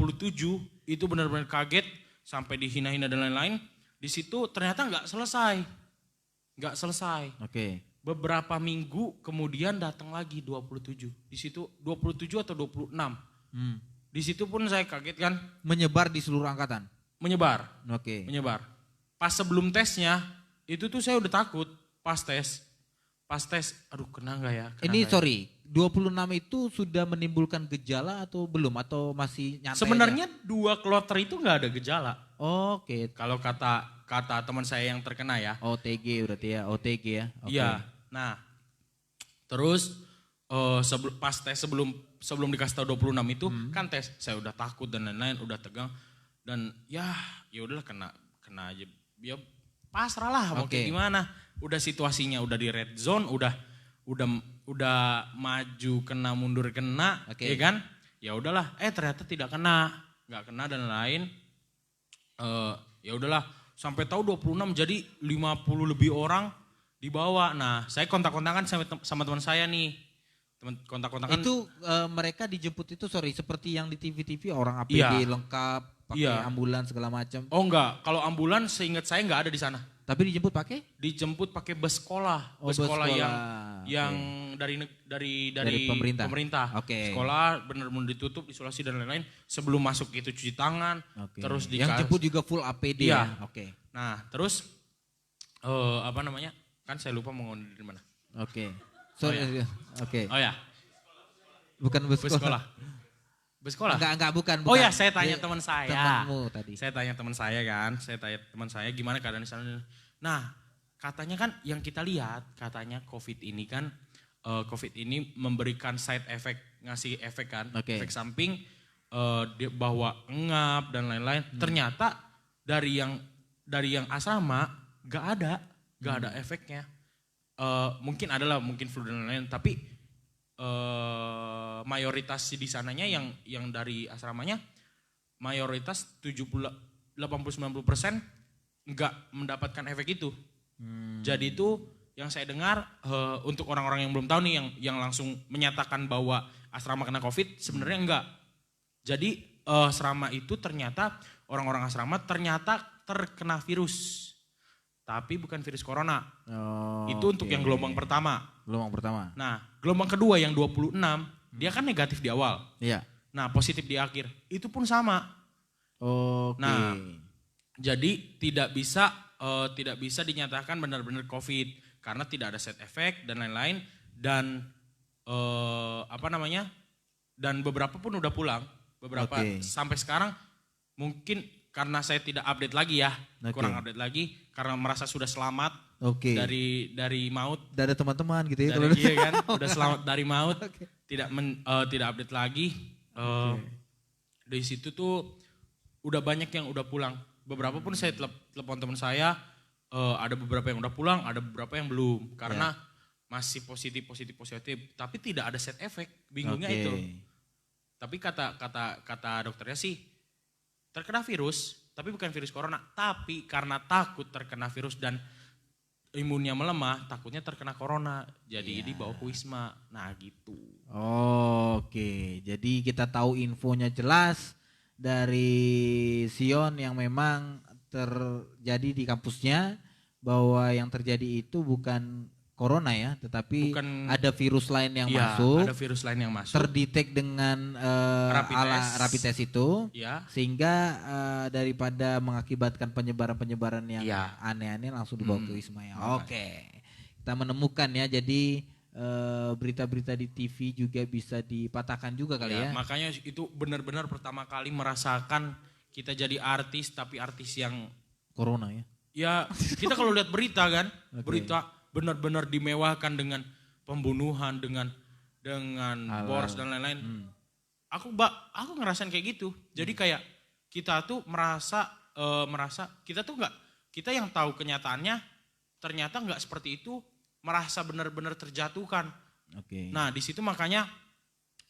itu benar-benar kaget sampai dihina-hina dan lain-lain. Di situ ternyata nggak selesai. Beberapa minggu kemudian datang lagi 27. Di situ 27 atau 26. Di situ pun saya kaget kan. Menyebar di seluruh angkatan? Menyebar. Menyebar. Pas sebelum tesnya itu tuh saya udah takut pas tes. pas tes, aduh kena nggak ya? Ini sorry, 26 itu sudah menimbulkan gejala atau belum? Atau masih nyantai Sebenarnya 2 kloter itu nggak ada gejala. Oke. Kalau kata teman saya yang terkena ya. OTG berarti ya, OTG ya. Iya. Nah, terus pas tes sebelum dikasih tahu 26 itu kan tes, saya udah takut dan lain-lain, udah tegang dan ya udahlah kena aja. Ya pasrah lah mau kayak gimana. Udah situasinya udah di red zone, udah maju kena mundur kena, ya kan? Ya udahlah, ternyata tidak kena, nggak kena dan lain. Ya udahlah, sampai tahu 26 jadi 50 lebih orang dibawa. Nah, saya kontak-kontakan sama teman saya nih. Kontak-kontakan. Itu mereka dijemput itu seperti yang di TV-TV orang APD lengkap, pakai ambulans segala macam. Oh enggak, kalau ambulans seingat saya enggak ada di sana. Tapi dijemput pakai? Dijemput pakai bus sekolah, bus sekolah yang dari pemerintah. Sekolah benar-benar ditutup, isolasi dan lain-lain. Sebelum masuk itu cuci tangan, terus yang jemput juga full APD ya. Nah, terus apa namanya? Kan saya lupa mau ngomong di mana. Sorry. Oh ya. Bukan bus sekolah. Bus sekolah? Enggak, bukan. Oh ya, saya tanya teman saya. Temanmu tadi. Saya tanya teman saya kan, gimana keadaan di sana. Nah, katanya kan yang kita lihat, katanya COVID ini kan, COVID ini memberikan side effect, ngasih efek kan, efek samping, bahwa engap dan lain-lain. Ternyata dari yang asrama gak ada efeknya. Mungkin adalah mungkin flu dan lain-lain, tapi mayoritas di sananya yang dari asramanya mayoritas 80-90% enggak mendapatkan efek itu. Jadi itu yang saya dengar untuk orang-orang yang belum tahu nih yang langsung menyatakan bahwa asrama kena COVID sebenarnya enggak. Jadi asrama itu ternyata orang-orang asrama ternyata terkena virus. Tapi bukan virus corona. Itu untuk yang gelombang pertama. Nah, gelombang kedua yang 26, dia kan negatif di awal. Iya. Nah, positif di akhir. Itu pun sama. Nah, jadi tidak bisa dinyatakan benar-benar COVID karena tidak ada side effect dan lain-lain dan dan beberapa pun udah pulang. Beberapa sampai sekarang mungkin karena saya tidak update lagi ya, kurang update lagi karena merasa sudah selamat dari maut. Udah ada teman-teman gitu ya. Iya kan, udah selamat dari maut, tidak update lagi. Dari situ tuh udah banyak yang udah pulang. Beberapa pun saya telepon teman saya, ada beberapa yang udah pulang, ada beberapa yang belum karena masih positif. Tapi tidak ada side effect, bingungnya itu. Tapi kata dokternya sih terkena virus, tapi bukan virus corona. Tapi karena takut terkena virus dan imunnya melemah, takutnya terkena corona. Jadi dibawa ke Wisma. Nah gitu. Jadi kita tahu infonya jelas dari Sion yang memang terjadi di kampusnya. Bahwa yang terjadi itu bukan corona ya, tetapi ada virus lain yang masuk. Ada virus lain yang masuk. Terdetek dengan rapid test itu, sehingga daripada mengakibatkan penyebaran yang aneh-aneh langsung dibawa ke Wisma ya. Kita menemukan ya, jadi berita-berita di TV juga bisa dipatahkan juga kali ya. Makanya itu benar-benar pertama kali merasakan kita jadi artis, tapi artis yang corona ya. Ya kita kalau lihat berita kan, berita benar-benar dimewahkan dengan pembunuhan, dengan boros dan lain-lain. Aku ngerasain kayak gitu. Jadi kayak kita tuh merasa kita yang tahu kenyataannya ternyata nggak seperti itu, merasa benar-benar terjatuhkan. Nah di situ makanya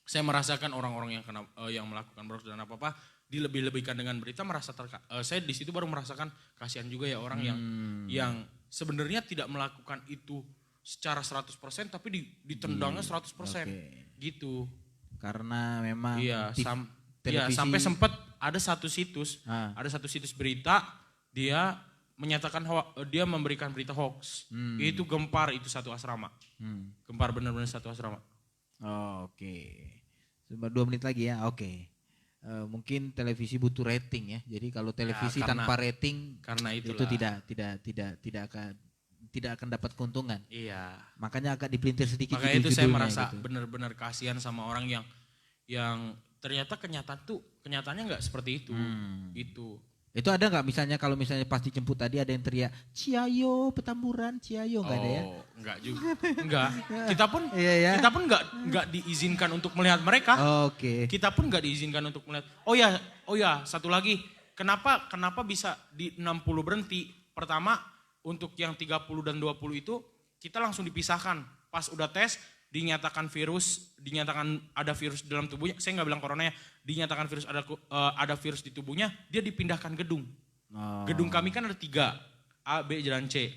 saya merasakan orang-orang yang melakukan boros dan apa-apa dilebih-lebihkan dengan berita, saya di situ baru merasakan kasihan juga ya orang yang sebenarnya tidak melakukan itu secara 100% tapi ditendangnya 100% gitu. Karena memang sampai sempat ada satu situs berita dia menyatakan dia memberikan berita hoax. Itu gempar itu satu asrama. Gempar benar-benar satu asrama. Cuma 2 menit lagi ya. Mungkin televisi butuh rating ya. Jadi kalau televisi tanpa rating karena itu tidak akan tidak akan dapat keuntungan. Iya. Makanya agak dipelintir sedikit. Makanya itu saya judul-judulnya merasa gitu. benar-benar kasihan sama orang yang ternyata kenyataannya nggak seperti itu. Itu ada nggak misalnya kalau misalnya pas dijemput tadi ada yang teriak Ciayo Petamburan, Ciayo nggak ada ya? Oh, enggak juga. Enggak. Kita pun Iya, ya. kita pun enggak diizinkan untuk melihat mereka. Oke. Kita pun enggak diizinkan untuk melihat. Oh ya, satu lagi. Kenapa bisa di 60 berhenti? Pertama, untuk yang 30 dan 20 itu kita langsung dipisahkan. Pas udah tes dinyatakan ada virus di dalam tubuhnya. Saya nggak bilang corona ya. Dinyatakan virus ada virus di tubuhnya, dia dipindahkan gedung. Gedung kami kan ada 3, A, B, dan C.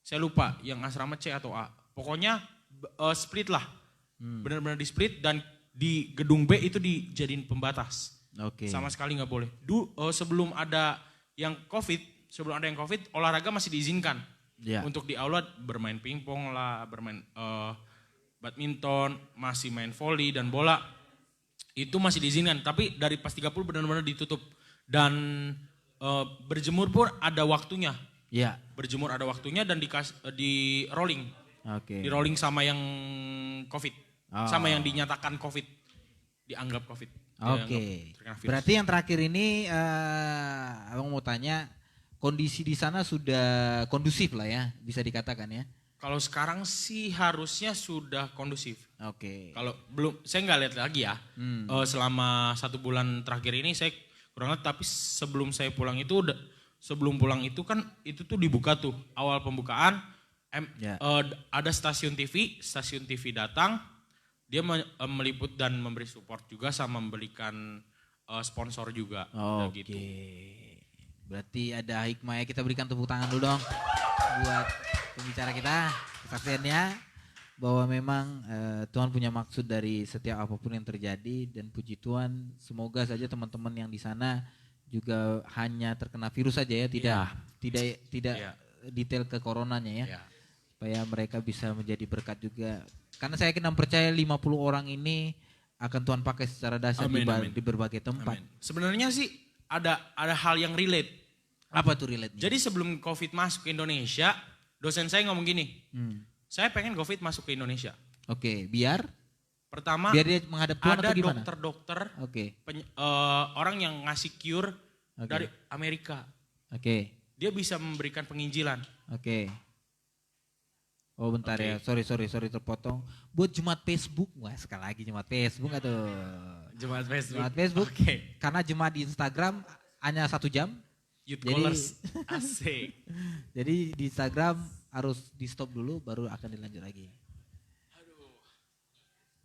Saya lupa yang asrama C atau A. Pokoknya split lah. Benar-benar di split dan di gedung B itu dijadiin pembatas. Oke. Sama sekali nggak boleh. Sebelum ada yang COVID, olahraga masih diizinkan. Ya. Untuk di aula bermain pingpong lah, bermain badminton, masih main volley dan bola. Itu masih diizinkan, tapi dari pas 30 benar-benar ditutup. Dan berjemur pun ada waktunya. Ya. Berjemur ada waktunya dan di rolling. Oke. Di rolling sama yang COVID. Sama yang dinyatakan COVID. Dianggap COVID. Oke. Berarti yang terakhir ini abang mau tanya, kondisi di sana sudah kondusif lah ya, bisa dikatakan ya? Kalau sekarang sih harusnya sudah kondusif. Oke. Kalau belum, saya nggak lihat lagi ya. Selama 1 bulan terakhir ini saya kurang lihat, tapi sebelum saya pulang itu, sebelum pulang itu kan itu tuh dibuka tuh awal pembukaan. Ada stasiun TV datang, dia meliput dan memberi support juga sama memberikan sponsor juga. Oke. Gitu. Berarti ada hikmah ya, kita berikan tepuk tangan dulu dong buat pembicara kita, kesaksiannya bahwa memang Tuhan punya maksud dari setiap apapun yang terjadi, dan puji Tuhan semoga saja teman-teman yang di sana juga hanya terkena virus saja ya, tidak detail ke coronanya ya. Supaya mereka bisa menjadi berkat juga. Karena saya yakin dan percaya 50 orang ini akan Tuhan pakai secara dahsyat di berbagai tempat. Amin. Sebenarnya sih ada hal yang relate. Apa tuh relate-nya? Jadi sebelum COVID masuk ke Indonesia, dosen saya ngomong gini, saya pengen COVID masuk ke Indonesia. Oke, biar pertama dia menghadap Tuhan ada atau gimana? dokter-dokter, Oke. orang yang ngasih cure dari Amerika. Oke. Dia bisa memberikan penginjilan. Oke. Oh bentar ya, sorry terpotong. Buat Jumat Facebook, wah sekali lagi Jumat Facebook atau Jumat Facebook. Jumat Facebook. Oke. Karena Jumat di Instagram hanya 1 jam. Youth Callers, asik. Jadi di Instagram harus di stop dulu, baru akan dilanjut lagi. Aduh,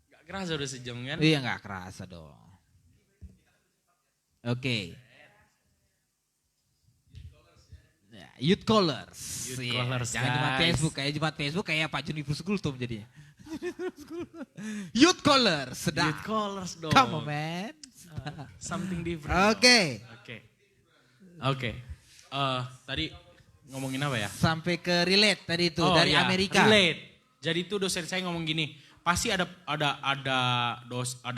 gak kerasa udah sejam kan? Iya gak kerasa dong. Oke. Youth Callers. Youth Callers, Jangan Jumat guys. Facebook kayak Pak Junifer Kultum jadinya. Youth Callers, sedap. Youth Callers dong. Come on man. Something different. Oke. Tadi ngomongin apa ya? Sampai ke relate tadi itu dari Amerika. Relate. Jadi itu dosen saya ngomong gini, pasti ada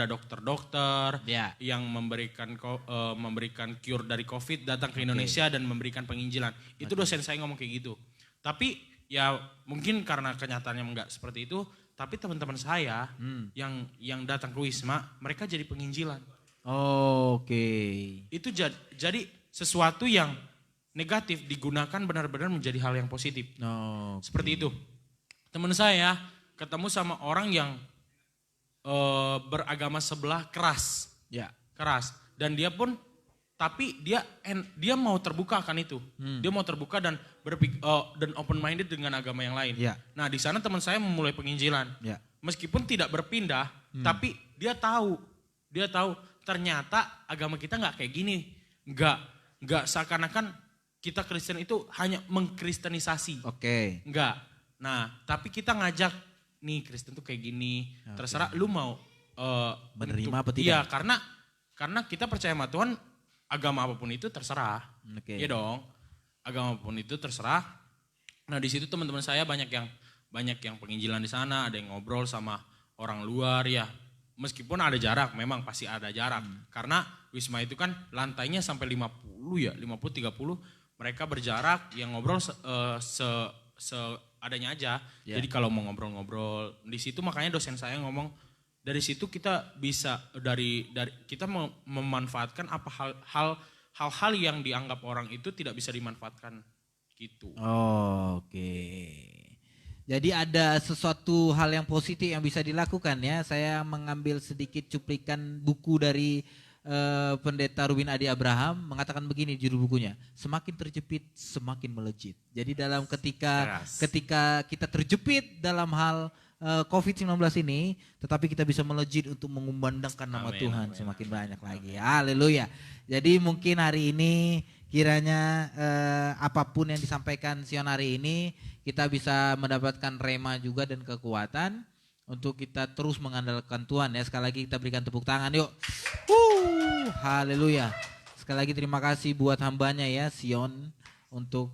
dokter-dokter yang memberikan cure dari COVID datang ke Indonesia dan memberikan penginjilan. Itu dosen saya ngomong kayak gitu. Tapi ya mungkin karena kenyataannya enggak seperti itu, tapi teman-teman saya yang datang ke Wisma, mereka jadi penginjilan. Oke. Itu jadi sesuatu yang negatif digunakan benar-benar menjadi hal yang positif. Seperti itu. Teman saya ketemu sama orang yang beragama sebelah keras. Keras. Dan dia pun, tapi dia mau terbuka akan itu. Dia mau terbuka dan dan open minded dengan agama yang lain. Nah di sana teman saya memulai penginjilan. Meskipun tidak berpindah, tapi dia tahu ternyata agama kita nggak kayak gini. Nggak seakan-akan kita Kristen itu hanya mengkristenisasi. Enggak. Nah, tapi kita ngajak nih Kristen tuh kayak gini. Terserah lu mau menerima apa tidak? Iya, karena kita percaya sama Tuhan, agama apapun itu terserah. Iya dong. Agama apapun itu terserah. Nah, di situ teman-teman saya banyak yang penginjilan di sana, ada yang ngobrol sama orang luar ya. Meskipun ada jarak, memang pasti ada jarak. Karena Wisma itu kan lantainya sampai 50 ya, 50-30. Mereka berjarak, yang ngobrol seadanya aja. Ya. Jadi kalau mau ngobrol-ngobrol di situ, makanya dosen saya ngomong dari situ kita bisa dari kita memanfaatkan apa hal-hal yang dianggap orang itu tidak bisa dimanfaatkan gitu. Oke. Jadi ada sesuatu hal yang positif yang bisa dilakukan ya. Saya mengambil sedikit cuplikan buku dari Pendeta Ruben Adi Abraham mengatakan begini judul bukunya, semakin terjepit semakin melejit. Jadi dalam ketika kita terjepit dalam hal COVID-19 ini, tetapi kita bisa melejit untuk mengumandangkan nama Tuhan semakin banyak lagi. Haleluya. Jadi mungkin hari ini kiranya apapun yang disampaikan Sion hari ini, kita bisa mendapatkan rema juga dan kekuatan untuk kita terus mengandalkan Tuhan ya. Sekali lagi kita berikan tepuk tangan yuk. Haleluya. Sekali lagi terima kasih buat hambanya ya Sion untuk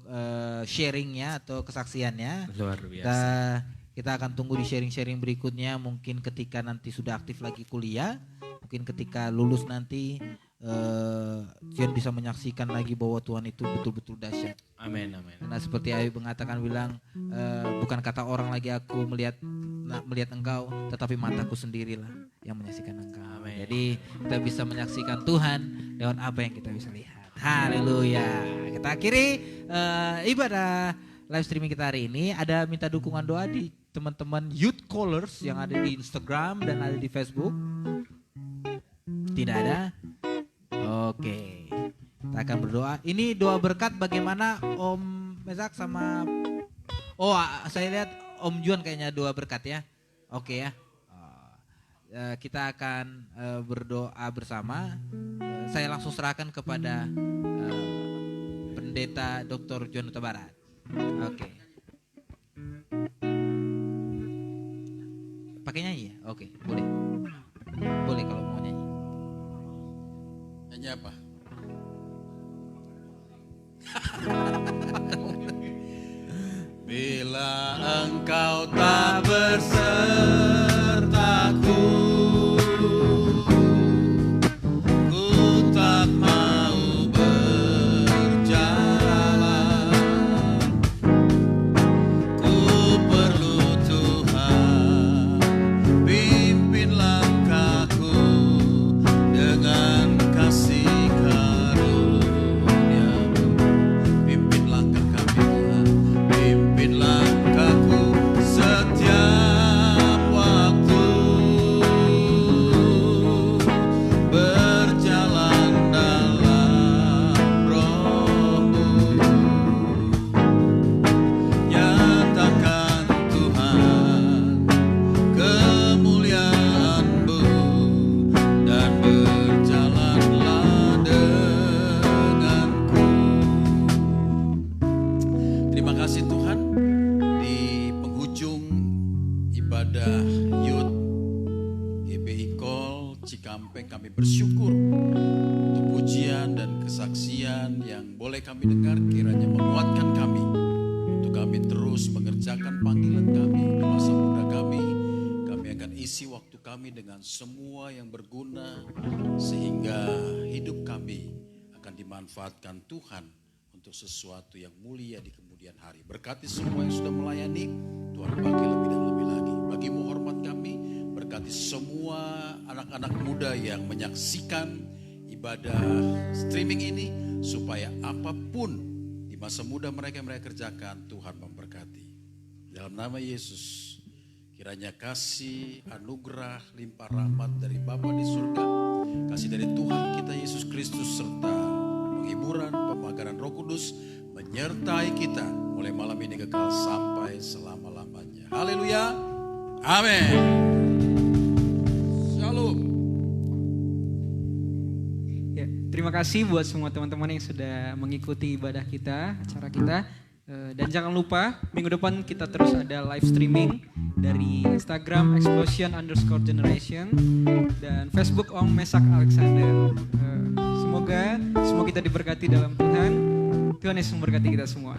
sharingnya atau kesaksiannya. Luar biasa. Kita akan tunggu di sharing-sharing berikutnya, mungkin ketika nanti sudah aktif lagi kuliah, mungkin ketika lulus nanti Sion bisa menyaksikan lagi bahwa Tuhan itu betul-betul dahsyat. Amin. Karena seperti Ayub mengatakan bilang, bukan kata orang lagi aku melihat engkau, tetapi mataku sendirilah yang menyaksikan engkau. Amen. Jadi kita bisa menyaksikan Tuhan lewat apa yang kita bisa lihat. Haleluya. Kita akhiri ibadah live streaming kita hari ini. Ada minta dukungan doa di teman-teman Youth Callers yang ada di Instagram dan ada di Facebook. Tidak ada? Oke. Kita akan berdoa. Ini doa berkat bagaimana Om Mesak sama saya lihat Om Juan kayaknya doa berkat ya. Oke ya. Kita akan berdoa bersama. Saya langsung serahkan kepada Pendeta Dr. John Huta Barat. Oke. Pakai nyanyi ya? Oke, boleh. Boleh kalau mau nyanyi. Nyanyi apa? Bila engkau tak bersertaku, ku tak mau berjalan. Ku perlu Tuhan, pimpin langkahku dengan kasih karunia-Mu. Pimpin langkah kami Tuhan, pimpin langkahku setiap waktu, berjalan dalam Roh-Mu. Nyatakan Tuhan kemuliaan-Mu dan berjalanlah denganku. Terima kasih Tuhan, di penghujung ibadah Youth GBI Call Cikampek kami bersyukur untuk pujian dan kesaksian yang boleh kami dengar, kiranya menguatkan kami untuk kami terus mengerjakan panggilan kami di masa muda kami. Kami akan isi waktu kami dengan semua yang berguna sehingga hidup kami akan dimanfaatkan Tuhan untuk sesuatu yang mulia di kemudian hari. Berkati semua yang sudah melayani, Tuhan pakai lebih dan lebih lagi. Bagimu hormat kami, berkati semua anak-anak muda yang menyaksikan ibadah streaming ini, supaya apapun di masa muda mereka yang mereka kerjakan, Tuhan memberkati. Dalam nama Yesus, kiranya kasih, anugerah, limpah rahmat dari Bapa di surga, kasih dari Tuhan kita Yesus Kristus, serta penghiburan, pemagaran Roh Kudus menyertai kita mulai malam ini kekal sampai selama-lamanya. Haleluya. Amin. Shalom. Ya, terima kasih buat semua teman-teman yang sudah mengikuti ibadah kita, acara kita. Dan jangan lupa minggu depan kita terus ada live streaming dari Instagram explosion_generation dan Facebook Om Mesak Alexander. Semoga semua kita diberkati dalam Tuhan. Tuhan Yesus memberkati kita semua.